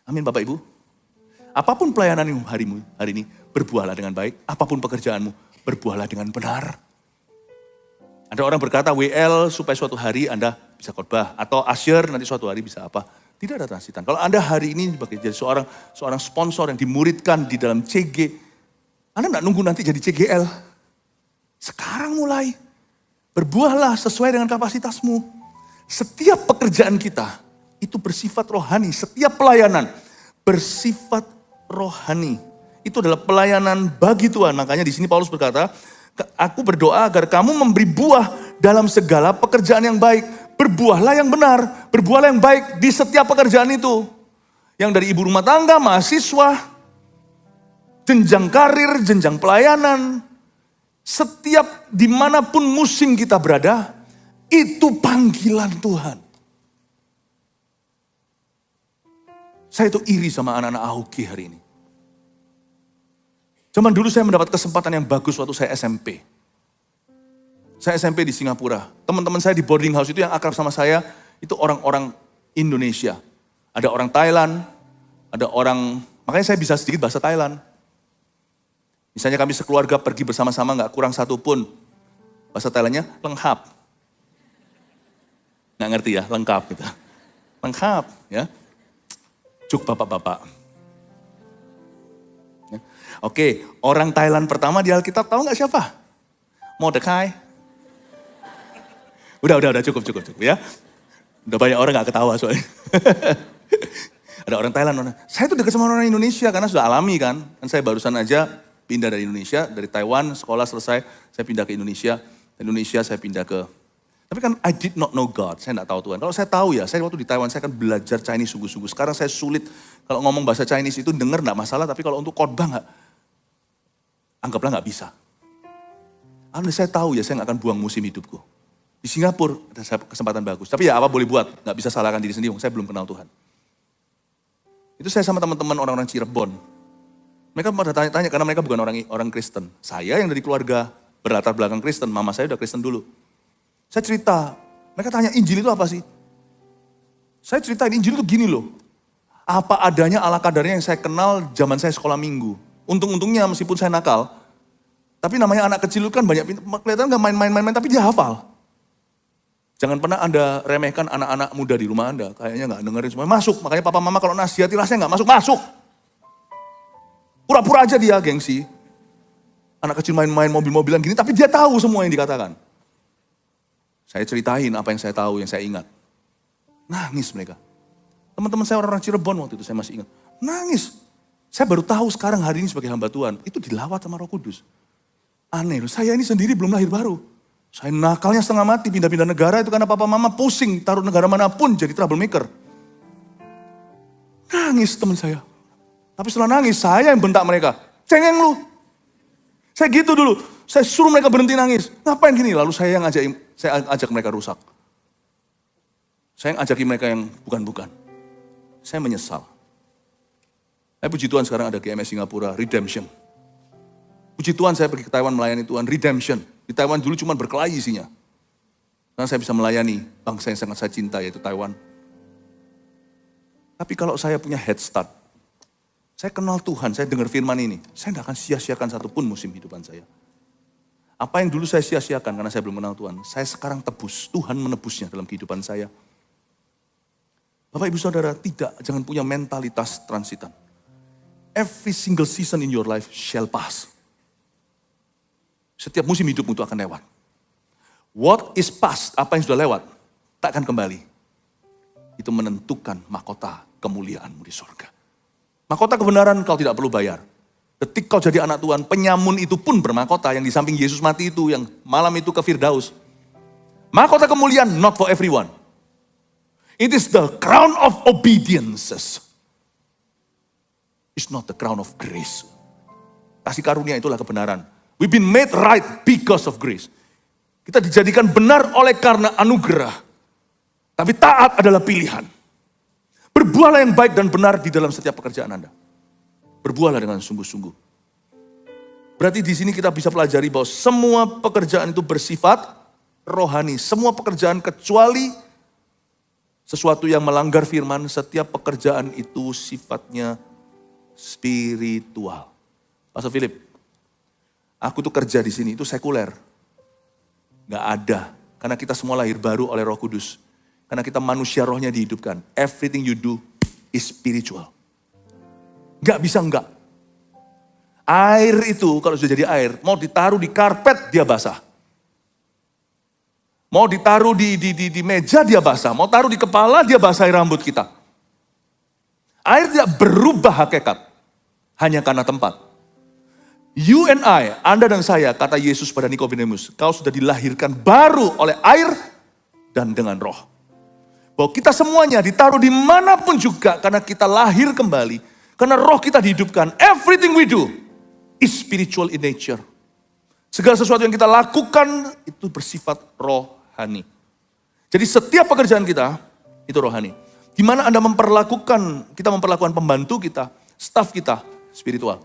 Amin Bapak Ibu. Apapun pelayananmu hari ini, berbuahlah dengan baik. Apapun pekerjaanmu, berbuahlah dengan benar. Ada orang berkata WL supaya suatu hari Anda bisa khotbah. Atau Asher nanti suatu hari bisa apa. Tidak ada transitan. Kalau Anda hari ini sebagai jadi seorang sponsor yang dimuridkan di dalam CG, Anda tidak nunggu nanti jadi CGL. Sekarang mulai. Berbuahlah sesuai dengan kapasitasmu. Setiap pekerjaan kita itu bersifat rohani. Setiap pelayanan bersifat rohani. Itu adalah pelayanan bagi Tuhan. Makanya di sini Paulus berkata, aku berdoa agar kamu memberi buah dalam segala pekerjaan yang baik. Berbuahlah yang benar, berbuahlah yang baik di setiap pekerjaan itu. Yang dari ibu rumah tangga, mahasiswa, jenjang karir, jenjang pelayanan. Setiap dimanapun musim kita berada, itu panggilan Tuhan. Saya itu iri sama anak-anak AUG hari ini. Zaman dulu saya mendapat kesempatan yang bagus waktu saya SMP. Saya SMP di Singapura. Teman-teman saya di boarding house itu yang akrab sama saya, itu orang-orang Indonesia. Ada orang Thailand, makanya saya bisa sedikit bahasa Thailand. Misalnya kami sekeluarga pergi bersama-sama gak kurang satu pun. Bahasa Thailandnya lengkap. Gak ngerti ya, lengkap gitu. Lengkap ya. Cuk bapak-bapak. Ya. Oke, orang Thailand pertama di Alkitab tahu gak siapa? Mordekai. Udah cukup ya. Udah banyak orang gak ketawa soalnya. Ada orang Thailand. Saya tuh dekat sama orang Indonesia karena sudah alami kan. Kan saya barusan aja pindah dari Indonesia, dari Taiwan, sekolah selesai, saya pindah ke Indonesia. Dari Indonesia saya pindah ke, tapi kan I did not know God, saya tidak tahu Tuhan. Kalau saya tahu ya, saya waktu di Taiwan saya kan belajar Chinese sungguh-sungguh. Sekarang saya sulit, kalau ngomong bahasa Chinese itu denger tidak masalah, tapi kalau untuk khotbah anggaplah nggak bisa. Karena saya tahu ya, saya nggak akan buang musim hidupku. Di Singapura ada kesempatan bagus, tapi ya apa boleh buat, nggak bisa salahkan diri sendiri, saya belum kenal Tuhan. Itu saya sama teman-teman orang-orang Cirebon. Mereka pada tanya-tanya karena mereka bukan orang Kristen. Saya yang dari keluarga berlatar belakang Kristen, mama saya udah Kristen dulu. Saya cerita, mereka tanya Injil itu apa sih? Saya ceritain Injil itu gini loh. Apa adanya ala kadarnya yang saya kenal zaman saya sekolah minggu. Untung-untungnya meskipun saya nakal, tapi namanya anak kecil itu kan banyak, kelihatan gak main-main, tapi dia hafal. Jangan pernah Anda remehkan anak-anak muda di rumah Anda, kayaknya gak dengerin semuanya. Masuk, makanya papa mama kalau nasihati rasanya gak masuk. Pura-pura aja dia gengsi. Anak kecil main-main mobil-mobilan gini, tapi dia tahu semua yang dikatakan. Saya ceritain apa yang saya tahu, yang saya ingat. Nangis mereka. Teman-teman saya orang-orang Cirebon waktu itu saya masih ingat. Nangis. Saya baru tahu sekarang hari ini sebagai hamba Tuhan. Itu dilawat sama Roh Kudus. Aneh loh, saya ini sendiri belum lahir baru. Saya nakalnya setengah mati, pindah-pindah negara itu karena papa mama pusing. Taruh negara manapun jadi troublemaker. Nangis teman saya. Tapi setelah nangis, saya yang bentak mereka. Cengeng lu. Saya gitu dulu. Saya suruh mereka berhenti nangis. Ngapain gini? Lalu saya yang ngajak Saya ajak mereka rusak. Saya ajaki mereka yang bukan-bukan. Saya menyesal. Puji Tuhan sekarang ada GMS Singapura, Redemption. Puji Tuhan saya pergi ke Taiwan melayani Tuhan, Redemption. Di Taiwan dulu cuma berkelahi isinya. Karena saya bisa melayani bangsa yang sangat saya cinta yaitu Taiwan. Tapi kalau saya punya head start, saya kenal Tuhan, saya dengar firman ini, saya tidak akan sia-siakan satupun musim hidupan saya. Apa yang dulu saya sia-siakan karena saya belum kenal Tuhan, saya sekarang tebus, Tuhan menebusnya dalam kehidupan saya. Bapak Ibu Saudara, jangan punya mentalitas transitan. Every single season in your life shall pass. Setiap musim hidupmu itu akan lewat. What is past, apa yang sudah lewat, tak akan kembali. Itu menentukan mahkota kemuliaanmu di surga. Mahkota kebenaran kau tidak perlu bayar. Detik kau jadi anak Tuhan, penyamun itu pun bermahkota yang di samping Yesus mati itu, yang malam itu ke Firdaus. Mahkota kemuliaan not for everyone. It is the crown of obediences. It's not the crown of grace. Kasih karunia itulah kebenaran. We've been made right because of grace. Kita dijadikan benar oleh karena anugerah. Tapi taat adalah pilihan. Berbuahlah yang baik dan benar di dalam setiap pekerjaan Anda. Berbuahlah dengan sungguh-sungguh. Berarti di sini kita bisa pelajari bahwa semua pekerjaan itu bersifat rohani. Semua pekerjaan kecuali sesuatu yang melanggar firman, setiap pekerjaan itu sifatnya spiritual. Pastor Philip, aku tuh kerja di sini, itu sekuler. Gak ada, karena kita semua lahir baru oleh Roh Kudus. Karena kita manusia rohnya dihidupkan. Everything you do is spiritual. Gak bisa enggak. Air itu kalau sudah jadi air, mau ditaruh di karpet dia basah. Mau ditaruh di meja dia basah. Mau taruh di kepala dia basahi rambut kita. Air tidak berubah hakikat. Hanya karena tempat. You and I, Anda dan saya, kata Yesus pada Nikodemus, kau sudah dilahirkan baru oleh air dan dengan roh. Bahwa kita semuanya ditaruh dimanapun juga karena kita lahir kembali. Karena roh kita dihidupkan. Everything we do is spiritual in nature. Segala sesuatu yang kita lakukan itu bersifat rohani. Jadi setiap pekerjaan kita itu rohani. Gimana Anda kita memperlakukan pembantu kita, staf kita, spiritual.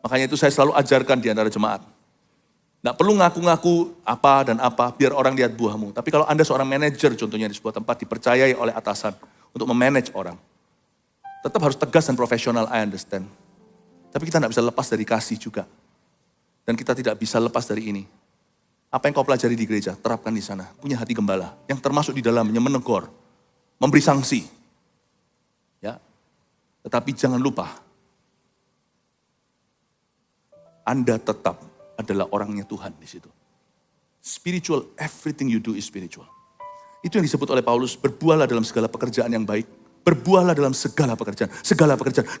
Makanya itu saya selalu ajarkan di antara jemaat. Nggak perlu ngaku-ngaku apa dan apa, biar orang lihat buahmu. Tapi kalau Anda seorang manajer contohnya di sebuah tempat, dipercayai oleh atasan untuk memanage orang. Tetap harus tegas dan profesional, I understand. Tapi kita tidak bisa lepas dari kasih juga. Dan kita tidak bisa lepas dari ini. Apa yang kau pelajari di gereja, terapkan di sana. Punya hati gembala, yang termasuk di dalamnya menegur, memberi sanksi. Ya. Tetapi jangan lupa, Anda tetap adalah orangnya Tuhan di situ. Spiritual, everything you do is spiritual. Itu yang disebut oleh Paulus, berbuahlah dalam segala pekerjaan yang baik. Berbuahlah dalam segala pekerjaan,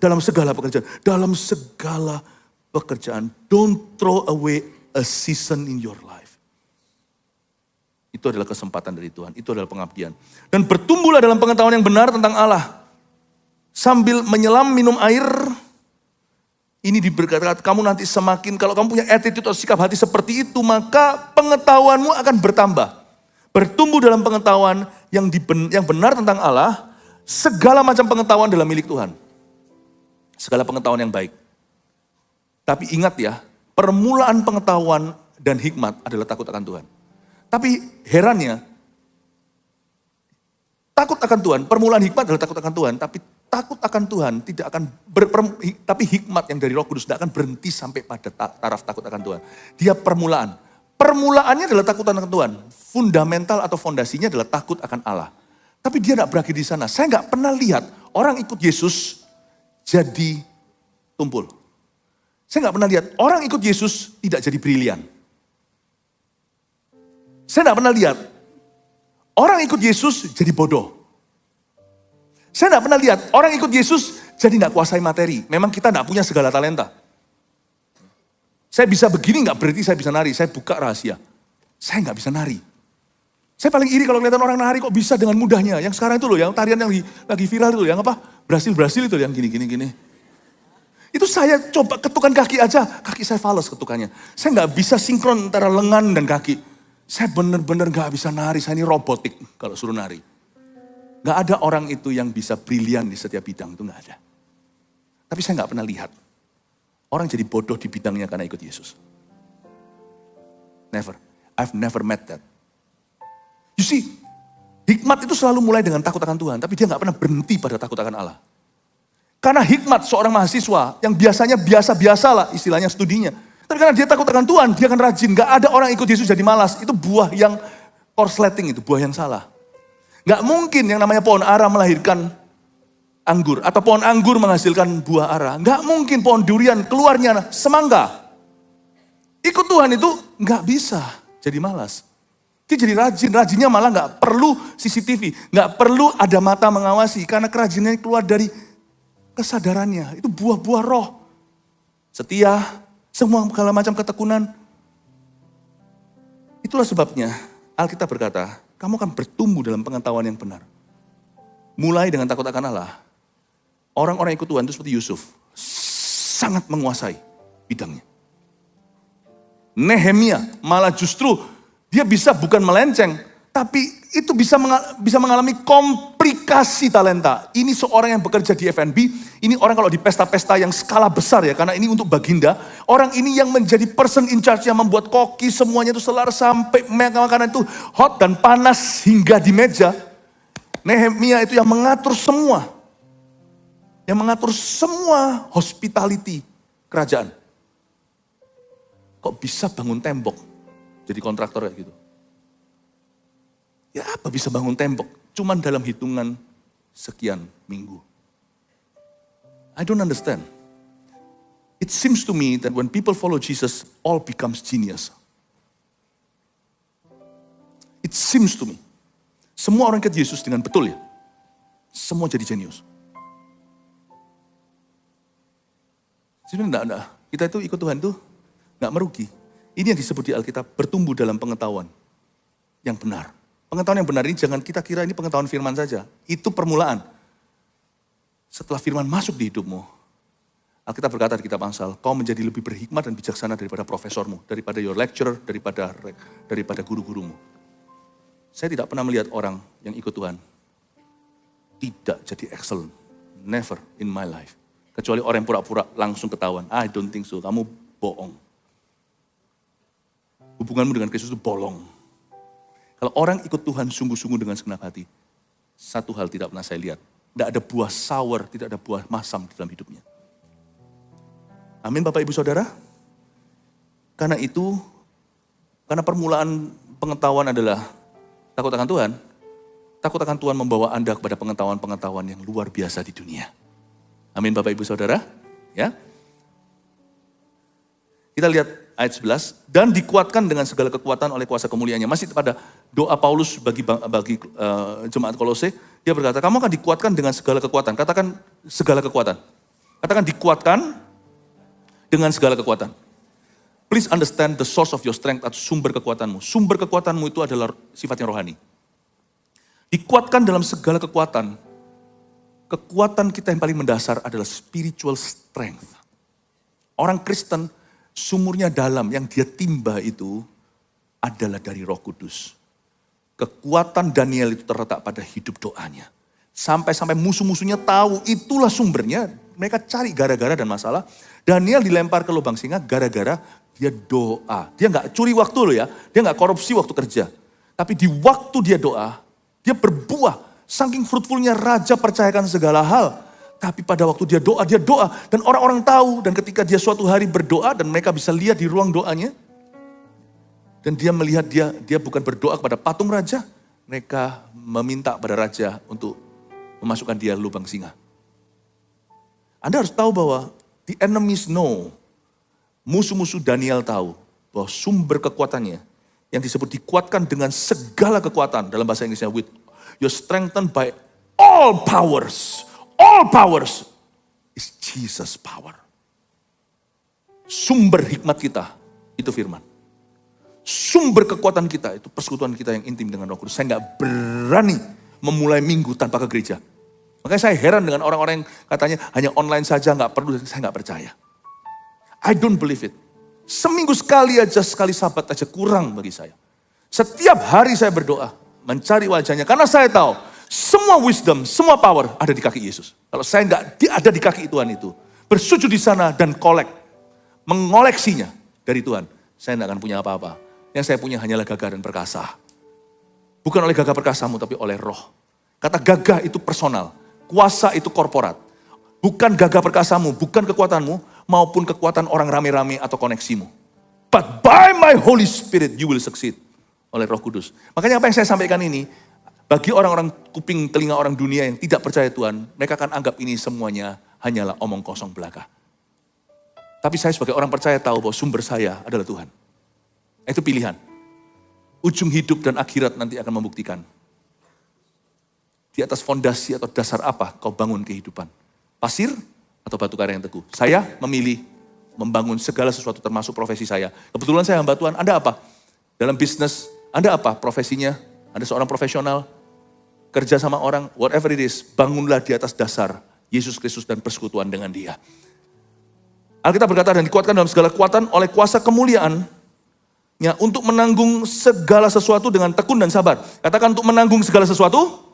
dalam segala pekerjaan. Don't throw away a season in your life. Itu adalah kesempatan dari Tuhan, itu adalah pengabdian. Dan bertumbuhlah dalam pengetahuan yang benar tentang Allah. Sambil menyelam minum air, ini diberkati, kamu nanti semakin, kalau kamu punya attitude atau sikap hati seperti itu, maka pengetahuanmu akan bertambah. Bertumbuh dalam pengetahuan yang benar tentang Allah. Segala macam pengetahuan adalah milik Tuhan. Segala pengetahuan yang baik. Tapi ingat ya, permulaan pengetahuan dan hikmat adalah takut akan Tuhan. Tapi herannya, takut akan Tuhan, permulaan hikmat adalah takut akan Tuhan. Tapi takut akan Tuhan tidak akan, tapi hikmat yang dari Roh Kudus tidak akan berhenti sampai pada taraf takut akan Tuhan. Dia permulaan. Permulaannya adalah takut akan Tuhan. Fundamental atau fondasinya adalah takut akan Allah. Tapi dia tidak berakhir di sana. Saya nggak pernah lihat orang ikut Yesus jadi tumpul. Saya nggak pernah lihat orang ikut Yesus tidak jadi brilian. Saya nggak pernah lihat orang ikut Yesus jadi bodoh. Saya nggak pernah lihat orang ikut Yesus jadi nggak kuasai materi. Memang kita nggak punya segala talenta. Saya bisa begini nggak berarti saya bisa nari. Saya buka rahasia. Saya nggak bisa nari. Saya paling iri kalau kelihatan orang nari kok bisa dengan mudahnya. Yang sekarang itu loh, yang tarian yang lagi viral itu, yang apa? Brasil itu, yang gini. Itu saya coba ketukan kaki aja, kaki saya fales ketukannya. Saya nggak bisa sinkron antara lengan dan kaki. Saya benar-benar gak bisa nari, saya ini robotik kalau suruh nari. Gak ada orang itu yang bisa brilian di setiap bidang, itu gak ada. Tapi saya gak pernah lihat orang jadi bodoh di bidangnya karena ikut Yesus. Never. I've never met that. You see, hikmat itu selalu mulai dengan takut akan Tuhan, tapi dia gak pernah berhenti pada takut akan Allah. Karena hikmat seorang mahasiswa yang biasanya biasa-biasa lah istilahnya studinya. Tapi karena dia takut akan Tuhan, dia akan rajin. Gak ada orang ikut Yesus jadi malas. Itu buah yang korsleting, itu buah yang salah. Gak mungkin yang namanya pohon ara melahirkan anggur. Atau pohon anggur menghasilkan buah ara. Gak mungkin pohon durian keluarnya semangka. Ikut Tuhan itu gak bisa jadi malas. Dia jadi rajin. Rajinnya malah gak perlu CCTV. Gak perlu ada mata mengawasi. Karena kerajinannya keluar dari kesadarannya. Itu buah-buah roh. Setia, semua segala macam ketekunan. Itulah sebabnya Alkitab berkata, kamu akan bertumbuh dalam pengetahuan yang benar. Mulai dengan takut akan Allah. Orang-orang ikut Tuhan itu seperti Yusuf. Sangat menguasai bidangnya. Nehemia malah justru dia bisa bukan melenceng. Tapi itu bisa mengalami komplikasi talenta. Ini seorang yang bekerja di F&B. Ini orang kalau di pesta-pesta yang skala besar ya. Karena ini untuk baginda. Orang ini yang menjadi person in charge yang membuat koki semuanya itu selar sampai makanan itu hot dan panas hingga di meja. Nehemia itu yang mengatur semua. Yang mengatur semua hospitality kerajaan. Kok bisa bangun tembok jadi kontraktor kayak gitu? Ya apa bisa bangun tembok? Cuman dalam hitungan sekian minggu. I don't understand. It seems to me that when people follow Jesus, all becomes genius. It seems to me. Semua orang ikut Yesus dengan betul ya. Semua jadi jenius. Sebenarnya enggak. Kita itu ikut Tuhan tuh enggak merugi. Ini yang disebut di Alkitab bertumbuh dalam pengetahuan yang benar. Pengetahuan yang benar ini jangan kita kira ini pengetahuan firman saja. Itu permulaan. Setelah firman masuk di hidupmu, Alkitab berkata di kitab Amsal, kau menjadi lebih berhikmat dan bijaksana daripada profesormu, daripada your lecturer, daripada guru-gurumu. Saya tidak pernah melihat orang yang ikut Tuhan tidak jadi excellent. Never in my life. Kecuali orang yang pura-pura langsung ketahuan. I don't think so, kamu bohong. Hubunganmu dengan Kristus itu bolong. Kalau orang ikut Tuhan sungguh-sungguh dengan segenap hati, satu hal tidak pernah saya lihat. Tidak ada buah sour, tidak ada buah masam di dalam hidupnya. Amin Bapak Ibu Saudara. Karena itu, karena permulaan pengetahuan adalah takut akan Tuhan. Takut akan Tuhan membawa Anda kepada pengetahuan-pengetahuan yang luar biasa di dunia. Amin Bapak Ibu Saudara. Ya. Kita lihat ayat 11. Dan dikuatkan dengan segala kekuatan oleh kuasa kemuliaannya. Masih pada doa Paulus bagi jemaat Kolose. Dia berkata, kamu akan dikuatkan dengan segala kekuatan. Katakan segala kekuatan. Katakan dikuatkan dengan segala kekuatan. Please understand the source of your strength atau sumber kekuatanmu. Sumber kekuatanmu itu adalah sifatnya rohani. Dikuatkan dalam segala kekuatan. Kekuatan kita yang paling mendasar adalah spiritual strength. Orang Kristen sumurnya dalam yang dia timba itu adalah dari Roh Kudus. Kekuatan Daniel itu terletak pada hidup doanya. Sampai-sampai musuh-musuhnya tahu itulah sumbernya. Mereka cari gara-gara dan masalah. Daniel dilempar ke lubang singa gara-gara dia doa. Dia gak curi waktu loh ya. Dia gak korupsi waktu kerja. Tapi di waktu dia doa, dia berbuah. Saking fruitfulnya raja percayakan segala hal. Tapi pada waktu dia doa dan orang-orang tahu. Dan ketika dia suatu hari berdoa dan mereka bisa lihat di ruang doanya. Dan dia melihat dia bukan berdoa kepada patung raja. Mereka meminta pada raja untuk memasukkan dia lubang singa. Anda harus tahu bahwa the enemies know. Musuh-musuh Daniel tahu bahwa sumber kekuatannya yang disebut dikuatkan dengan segala kekuatan. Dalam bahasa Inggrisnya with you're strengthened by all powers. All powers is Jesus power. Sumber hikmat kita itu firman. Sumber kekuatan kita itu persekutuan kita yang intim dengan Roh Kudus. Saya gak berani memulai minggu tanpa ke gereja. Makanya saya heran dengan orang-orang yang katanya hanya online saja gak perlu. Saya gak percaya. I don't believe it. Seminggu sekali aja, sekali sabat aja kurang bagi saya. Setiap hari saya berdoa, mencari wajahnya. Karena saya tahu, semua wisdom, semua power ada di kaki Yesus. Kalau saya nggak ada di kaki Tuhan itu, bersujud di sana dan mengoleksinya dari Tuhan, saya nggak akan punya apa-apa. Yang saya punya hanyalah gagah dan perkasa. Bukan oleh gagah perkasamu, tapi oleh roh. Kata gagah itu personal, kuasa itu korporat. Bukan gagah perkasamu, bukan kekuatanmu, maupun kekuatan orang rame-rame atau koneksimu. But by my Holy Spirit you will succeed. Oleh Roh Kudus. Makanya apa yang saya sampaikan ini, bagi orang-orang kuping telinga orang dunia yang tidak percaya Tuhan, mereka akan anggap ini semuanya hanyalah omong kosong belaka. Tapi saya sebagai orang percaya tahu bahwa sumber saya adalah Tuhan. Itu pilihan. Ujung hidup dan akhirat nanti akan membuktikan. Di atas fondasi atau dasar apa kau bangun kehidupan? Pasir atau batu karang yang teguh? Saya memilih membangun segala sesuatu termasuk profesi saya. Kebetulan saya hamba Tuhan, Anda apa? Dalam bisnis, Anda apa profesinya? Anda seorang profesional, kerja sama orang, whatever it is, bangunlah di atas dasar Yesus Kristus dan persekutuan dengan Dia. Alkitab berkata, dan dikuatkan dalam segala kekuatan oleh kuasa kemuliaan-Nya untuk menanggung segala sesuatu dengan tekun dan sabar. Katakan untuk menanggung segala sesuatu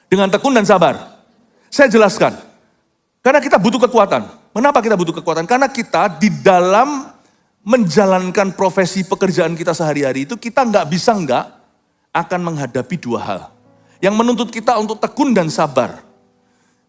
dengan tekun dan sabar. Saya jelaskan. Karena kita butuh kekuatan. Mengapa kita butuh kekuatan? Karena kita di dalam menjalankan profesi pekerjaan kita sehari-hari itu, kita nggak akan menghadapi dua hal. Yang menuntut kita untuk tekun dan sabar.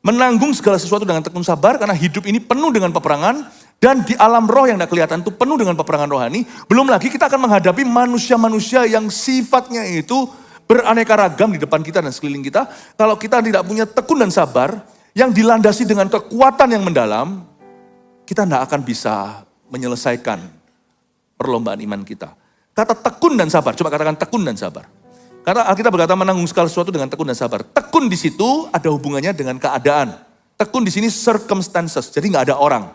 Menanggung segala sesuatu dengan tekun sabar, karena hidup ini penuh dengan peperangan, dan di alam roh yang tidak kelihatan itu penuh dengan peperangan rohani. Belum lagi kita akan menghadapi manusia-manusia yang sifatnya itu beraneka ragam di depan kita dan sekeliling kita. Kalau kita tidak punya tekun dan sabar, yang dilandasi dengan kekuatan yang mendalam, kita tidak akan bisa menyelesaikan perlombaan iman kita. Kata tekun dan sabar, coba katakan tekun dan sabar. Karena Alkitab berkata menanggung segala sesuatu dengan tekun dan sabar. Tekun di situ ada hubungannya dengan keadaan. Tekun di sini circumstances, jadi nggak ada orang.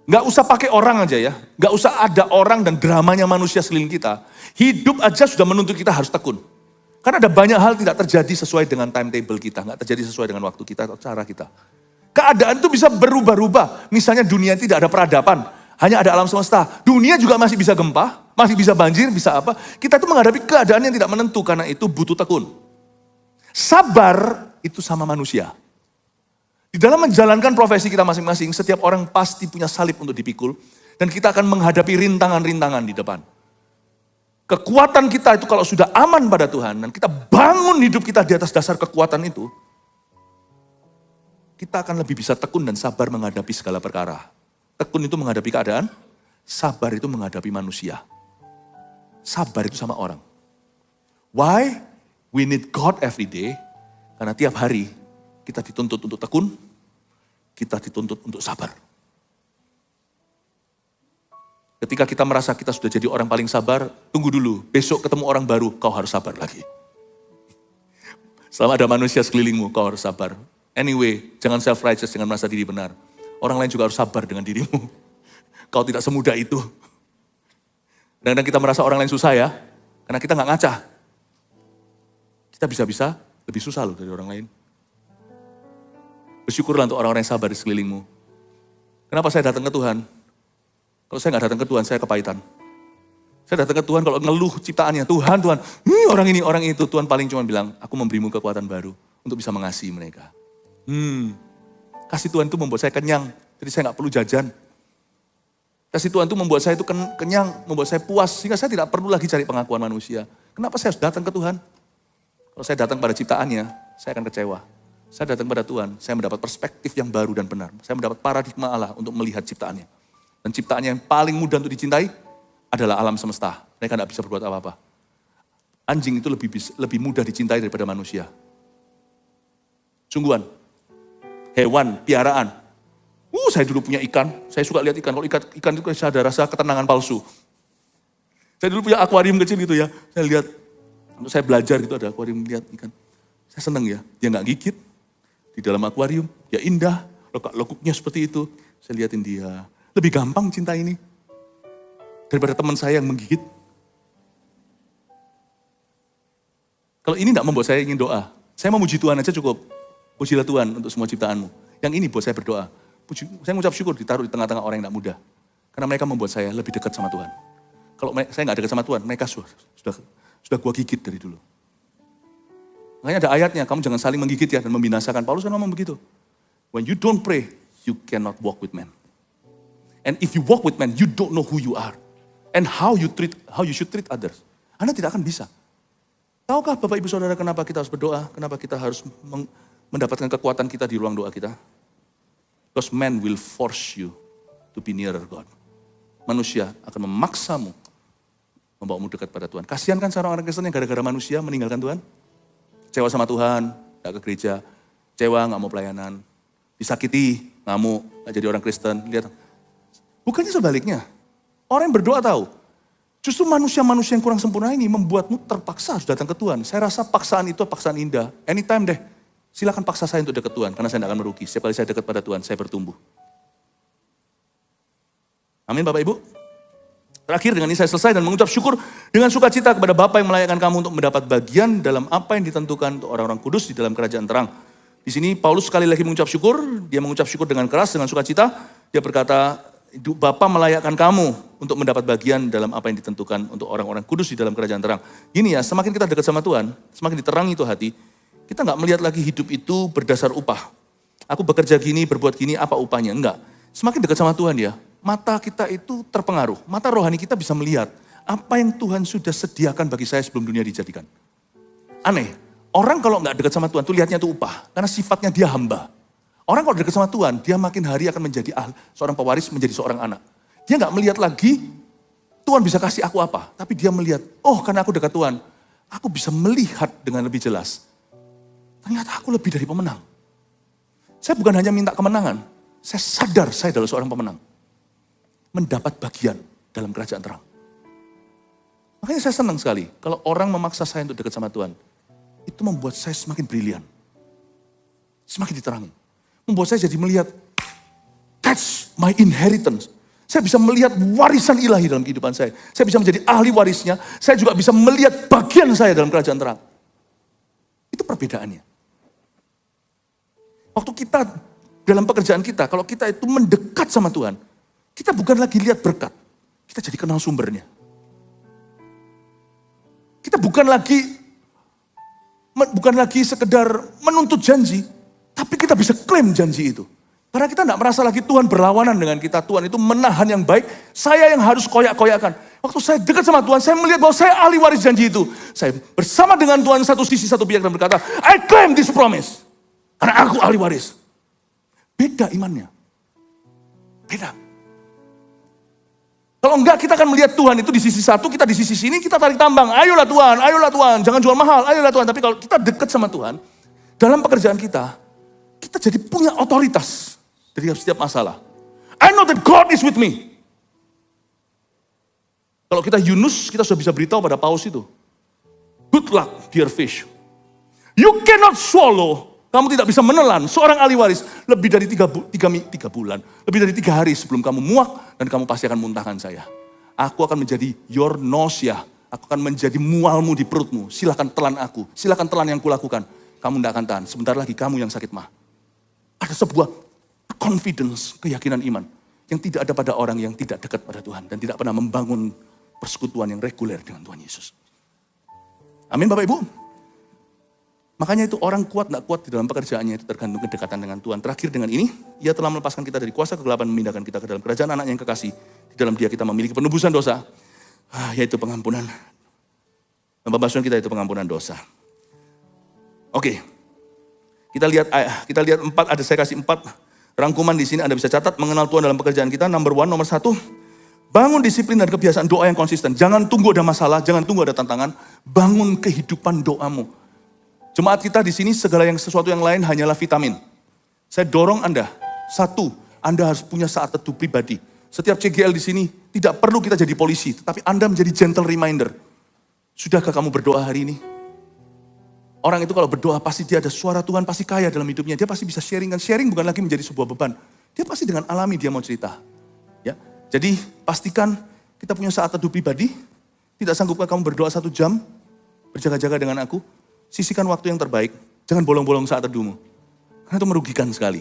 Nggak usah pakai orang aja ya, nggak usah ada orang dan dramanya manusia sekeliling kita. Hidup aja sudah menuntut kita harus tekun. Karena ada banyak hal tidak terjadi sesuai dengan timetable kita, nggak terjadi sesuai dengan waktu kita atau cara kita. Keadaan itu bisa berubah-ubah. Misalnya dunia tidak ada peradaban, hanya ada alam semesta. Dunia juga masih bisa gempa, masih bisa banjir, bisa apa. Kita itu menghadapi keadaan yang tidak menentu, karena itu butuh tekun. Sabar itu sama manusia. Di dalam menjalankan profesi kita masing-masing, setiap orang pasti punya salib untuk dipikul. Dan kita akan menghadapi rintangan-rintangan di depan. Kekuatan kita itu kalau sudah aman pada Tuhan, dan kita bangun hidup kita di atas dasar kekuatan itu, kita akan lebih bisa tekun dan sabar menghadapi segala perkara. Tekun itu menghadapi keadaan, sabar itu menghadapi manusia. Sabar itu sama orang. Why? We need God every day. Karena tiap hari kita dituntut untuk tekun, kita dituntut untuk sabar. Ketika kita merasa kita sudah jadi orang paling sabar, tunggu dulu, besok ketemu orang baru, kau harus sabar lagi. Selama ada manusia sekelilingmu, kau harus sabar. Anyway, jangan self-righteous, jangan merasa diri benar. Orang lain juga harus sabar dengan dirimu. Kau tidak semudah itu. Kadang-kadang kita merasa orang lain susah ya, karena kita nggak ngaca. Kita bisa-bisa lebih susah loh dari orang lain. Bersyukurlah untuk orang-orang yang sabar di sekelilingmu. Kenapa saya datang ke Tuhan? Kalau saya nggak datang ke Tuhan, saya kepahitan. Saya datang ke Tuhan kalau ngeluh ciptaannya. Tuhan, orang ini, orang itu. Tuhan paling cuma bilang, aku memberimu kekuatan baru untuk bisa mengasihi mereka. Kasih Tuhan itu membuat saya kenyang. Jadi saya nggak perlu jajan. Kasih Tuhan itu membuat saya itu kenyang, membuat saya puas. Sehingga saya tidak perlu lagi cari pengakuan manusia. Kenapa saya harus datang ke Tuhan? Kalau saya datang pada ciptaannya, saya akan kecewa. Saya datang pada Tuhan, saya mendapat perspektif yang baru dan benar. Saya mendapat paradigma Allah untuk melihat ciptaannya. Dan ciptaannya yang paling mudah untuk dicintai adalah alam semesta. Mereka tidak bisa berbuat apa-apa. Anjing itu lebih mudah dicintai daripada manusia. Sungguhan. Hewan, piaraan. Saya dulu punya ikan. Saya suka lihat ikan. Kalau ikan itu saya ada rasa ketenangan palsu. Saya dulu punya akuarium kecil gitu ya. Saya lihat, untuk saya belajar gitu ada akuarium lihat ikan. Saya senang ya. Dia nggak gigit. Di dalam akuarium. Dia indah. Lekuk-lekuknya seperti itu. Saya liatin dia. Lebih gampang cinta ini. Daripada teman saya yang menggigit. Kalau ini tidak membuat saya ingin doa. Saya memuji Tuhan aja cukup. Pujilah Tuhan untuk semua ciptaanmu. Yang ini buat saya berdoa. Saya mengucap syukur ditaruh di tengah-tengah orang yang tidak mudah. Karena mereka membuat saya lebih dekat sama Tuhan. kalau saya nggak dekat sama Tuhan, mereka sudah gua gigit dari dulu. Makanya ada ayatnya, kamu jangan saling menggigit ya dan membinasakan. Paulus kan ngomong begitu. When you don't pray, you cannot walk with men. And if you walk with men, you don't know who you are. And how you should treat others. Anda tidak akan bisa. Tahukah Bapak Ibu Saudara kenapa kita harus berdoa? Kenapa kita harus mendapatkan kekuatan kita di ruang doa kita? Because men will force you to be nearer God. Manusia akan memaksamu, membawamu dekat pada Tuhan. Kasihan kan seorang orang Kristen yang gara-gara manusia meninggalkan Tuhan? Kecewa sama Tuhan, gak ke gereja, kecewa gak mau pelayanan, disakiti, ngamuk, gak jadi orang Kristen. Lihat, bukannya sebaliknya. Orang yang berdoa tahu, justru manusia-manusia yang kurang sempurna ini membuatmu terpaksa harus datang ke Tuhan. Saya rasa paksaan itu paksaan indah. Anytime deh, silakan paksa saya untuk dekat Tuhan, karena saya tidak akan merugi. Setiap kali saya dekat pada Tuhan, saya bertumbuh. Amin Bapak Ibu. Terakhir dengan ini saya selesai dan mengucap syukur dengan sukacita kepada Bapa yang melayakkan kamu untuk mendapat bagian dalam apa yang ditentukan untuk orang-orang kudus di dalam kerajaan terang. Di sini Paulus sekali lagi mengucap syukur, dia mengucap syukur dengan keras, dengan sukacita. Dia berkata, Bapa melayakkan kamu untuk mendapat bagian dalam apa yang ditentukan untuk orang-orang kudus di dalam kerajaan terang. Gini ya, semakin kita dekat sama Tuhan, semakin diterangi itu hati, kita nggak melihat lagi hidup itu berdasar upah. Aku bekerja gini, berbuat gini, apa upahnya? Enggak. Semakin dekat sama Tuhan ya, mata kita itu terpengaruh. Mata rohani kita bisa melihat apa yang Tuhan sudah sediakan bagi saya sebelum dunia dijadikan. Aneh, orang kalau nggak dekat sama Tuhan tuh lihatnya itu upah. Karena sifatnya dia hamba. Orang kalau dekat sama Tuhan, dia makin hari akan menjadi seorang pewaris, menjadi seorang anak. Dia nggak melihat lagi Tuhan bisa kasih aku apa. Tapi dia melihat, oh karena aku dekat Tuhan, aku bisa melihat dengan lebih jelas. Ternyata aku lebih dari pemenang. Saya bukan hanya minta kemenangan, saya sadar saya adalah seorang pemenang. Mendapat bagian dalam kerajaan terang. Makanya saya senang sekali kalau orang memaksa saya untuk dekat sama Tuhan. Itu membuat saya semakin brilian. Semakin diterangi. Membuat saya jadi melihat, that's my inheritance. Saya bisa melihat warisan ilahi dalam kehidupan saya. Saya bisa menjadi ahli warisnya. Saya juga bisa melihat bagian saya dalam kerajaan terang. Itu perbedaannya. Waktu kita dalam pekerjaan kita, kalau kita itu mendekat sama Tuhan, kita bukan lagi lihat berkat, kita jadi kenal sumbernya. Kita bukan lagi sekedar menuntut janji, tapi kita bisa klaim janji itu. Karena kita tidak merasa lagi Tuhan berlawanan dengan kita. Tuhan itu menahan yang baik, saya yang harus koyak-koyakan. Waktu saya dekat sama Tuhan, saya melihat bahwa saya ahli waris janji itu. Saya bersama dengan Tuhan satu sisi, satu pihak dan berkata, I claim this promise. Karena aku ahli waris. Beda imannya. Beda. Kalau enggak kita akan melihat Tuhan itu di sisi satu, kita di sisi sini, kita tarik tambang. Ayolah Tuhan, jangan jual mahal, ayolah Tuhan. Tapi kalau kita dekat sama Tuhan, dalam pekerjaan kita jadi punya otoritas dari setiap masalah. I know that God is with me. Kalau kita Yunus, kita sudah bisa beritahu pada paus itu. Good luck, dear fish. You cannot swallow. Kamu tidak bisa menelan seorang ahli waris lebih dari 3 bulan. Lebih dari 3 hari sebelum kamu muak dan kamu pasti akan muntahkan saya. Aku akan menjadi your nausea. Aku akan menjadi mualmu di perutmu. Silahkan telan aku. Silahkan telan yang kulakukan. Kamu tidak akan tahan. Sebentar lagi kamu yang sakit mah. Ada sebuah confidence, keyakinan iman. Yang tidak ada pada orang yang tidak dekat pada Tuhan. Dan tidak pernah membangun persekutuan yang reguler dengan Tuhan Yesus. Amin Bapak Ibu. Makanya itu orang kuat gak kuat di dalam pekerjaannya itu tergantung kedekatan dengan Tuhan. Terakhir dengan ini, ia telah melepaskan kita dari kuasa kegelapan, memindahkan kita ke dalam kerajaan anaknya yang kekasih. Di dalam dia kita memiliki penebusan dosa, yaitu pengampunan. Dan pembasuhan kita itu pengampunan dosa. Oke, kita lihat 4, saya kasih 4 rangkuman di sini, Anda bisa catat mengenal Tuhan dalam pekerjaan kita. Nomor 1, bangun disiplin dan kebiasaan doa yang konsisten. Jangan tunggu ada masalah, jangan tunggu ada tantangan. Bangun kehidupan doamu. Jemaat kita di sini sesuatu yang lain hanyalah vitamin. Saya dorong Anda, 1, Anda harus punya saat teduh pribadi. Setiap CGL di sini tidak perlu kita jadi polisi, tetapi Anda menjadi gentle reminder. Sudahkah kamu berdoa hari ini? Orang itu kalau berdoa pasti dia ada suara Tuhan, pasti kaya dalam hidupnya. Dia pasti bisa sharing, dan sharing bukan lagi menjadi sebuah beban. Dia pasti dengan alami dia mau cerita. Ya, jadi pastikan kita punya saat teduh pribadi. Tidak sanggupkah kamu berdoa 1 jam, berjaga-jaga dengan aku? Sisihkan waktu yang terbaik, jangan bolong-bolong saat teduhmu. Karena itu merugikan sekali.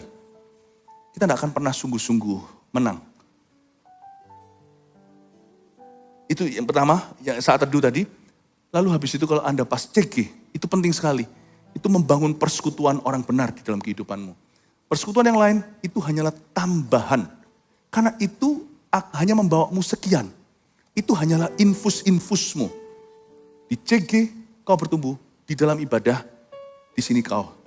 Kita tidak akan pernah sungguh-sungguh menang. Itu yang pertama, yang saat teduh tadi. Lalu habis itu kalau Anda pas CG, itu penting sekali. Itu membangun persekutuan orang benar di dalam kehidupanmu. Persekutuan yang lain itu hanyalah tambahan. Karena itu hanya membawamu sekian. Itu hanyalah infus-infusmu. Di CG kau bertumbuh, di dalam ibadah, di sini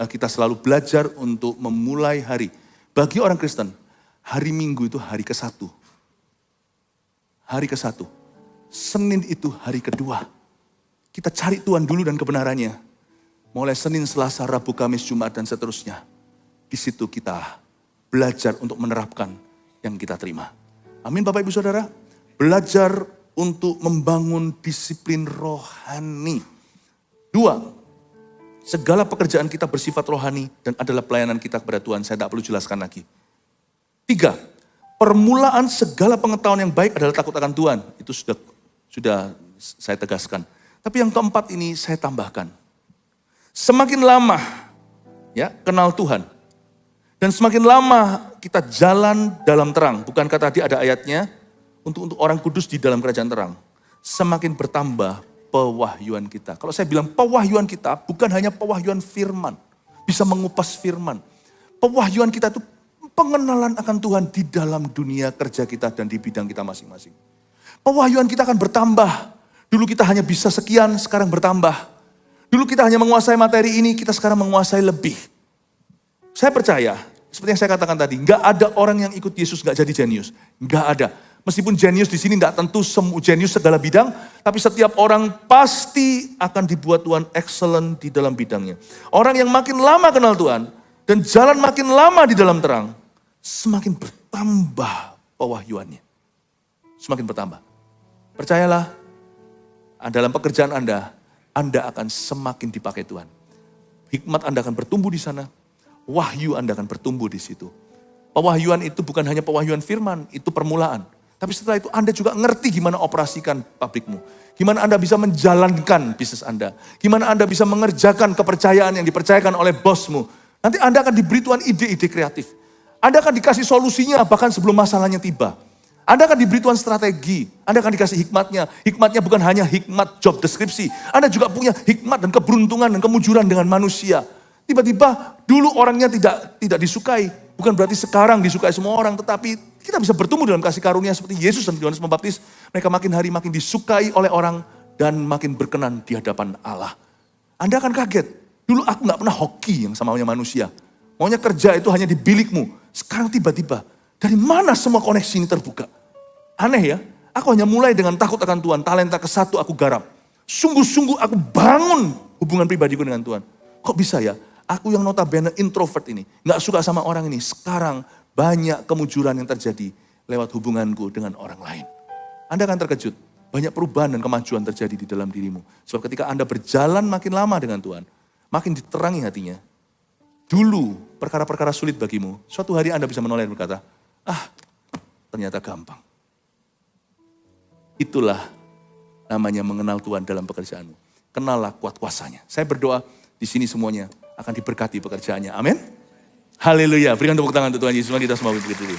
kita selalu belajar untuk memulai hari. Bagi orang Kristen, hari Minggu itu hari ke-1. Hari ke-1. Senin itu hari kedua. Kita cari Tuhan dulu dan kebenarannya. Mulai Senin, Selasa, Rabu, Kamis, Jumat, dan seterusnya. Di situ kita belajar untuk menerapkan yang kita terima. Amin Bapak Ibu Saudara. Belajar untuk membangun disiplin rohani. 2, segala pekerjaan kita bersifat rohani dan adalah pelayanan kita kepada Tuhan. Saya tidak perlu jelaskan lagi. 3, permulaan segala pengetahuan yang baik adalah takut akan Tuhan. Itu sudah saya tegaskan. Tapi yang keempat ini saya tambahkan. Semakin lama ya kenal Tuhan. Dan semakin lama kita jalan dalam terang. Bukankah tadi ada ayatnya? Untuk orang kudus di dalam kerajaan terang. Semakin bertambah pewahyuan kita. Kalau saya bilang pewahyuan kita bukan hanya pewahyuan firman. Bisa mengupas firman. Pewahyuan kita itu pengenalan akan Tuhan di dalam dunia kerja kita dan di bidang kita masing-masing. Pewahyuan kita akan bertambah. Dulu kita hanya bisa sekian, sekarang bertambah. Dulu kita hanya menguasai materi ini, kita sekarang menguasai lebih. Saya percaya, seperti yang saya katakan tadi, nggak ada orang yang ikut Yesus nggak jadi jenius. Nggak ada. Meskipun jenius di sini nggak tentu jenius segala bidang, tapi setiap orang pasti akan dibuat Tuhan excellent di dalam bidangnya. Orang yang makin lama kenal Tuhan, dan jalan makin lama di dalam terang, semakin bertambah pewahyuannya. Semakin bertambah. Percayalah, dalam pekerjaan Anda akan semakin dipakai Tuhan. Hikmat Anda akan bertumbuh di sana, wahyu Anda akan bertumbuh di situ. Pewahyuan itu bukan hanya pewahyuan firman, itu permulaan. Tapi setelah itu Anda juga ngerti gimana operasikan pabrikmu. Gimana Anda bisa menjalankan bisnis Anda. Gimana Anda bisa mengerjakan kepercayaan yang dipercayakan oleh bosmu. Nanti Anda akan diberi Tuhan ide-ide kreatif. Anda akan dikasih solusinya bahkan sebelum masalahnya tiba. Anda akan diberi Tuhan strategi. Anda akan dikasih hikmatnya. Hikmatnya bukan hanya hikmat job deskripsi. Anda juga punya hikmat dan keberuntungan dan kemujuran dengan manusia. Tiba-tiba dulu orangnya tidak disukai. Bukan berarti sekarang disukai semua orang. Tetapi kita bisa bertumbuh dalam kasih karunia seperti Yesus dan Yohanes Pembaptis. Mereka makin hari makin disukai oleh orang. Dan makin berkenan di hadapan Allah. Anda akan kaget. Dulu aku gak pernah hoki yang sama manusia. Maunya kerja itu hanya di bilikmu. Sekarang tiba-tiba. Dari mana semua koneksi ini terbuka? Aneh ya, aku hanya mulai dengan takut akan Tuhan. Talenta ke-1 aku garap. Sungguh-sungguh aku bangun hubungan pribadiku dengan Tuhan. Kok bisa ya? Aku yang notabene introvert ini, gak suka sama orang ini. Sekarang banyak kemujuran yang terjadi lewat hubunganku dengan orang lain. Anda akan terkejut. Banyak perubahan dan kemajuan terjadi di dalam dirimu. Sebab ketika Anda berjalan makin lama dengan Tuhan, makin diterangi hatinya. Dulu perkara-perkara sulit bagimu. Suatu hari Anda bisa menoleh dan berkata, ternyata gampang. Itulah namanya mengenal Tuhan dalam pekerjaanmu. Kenallah kuat kuasanya. Saya berdoa di sini semuanya akan diberkati pekerjaannya. Amin. Haleluya. Berikan tepuk tangan untuk Tuhan Yesus. Mari kita semua berdiri.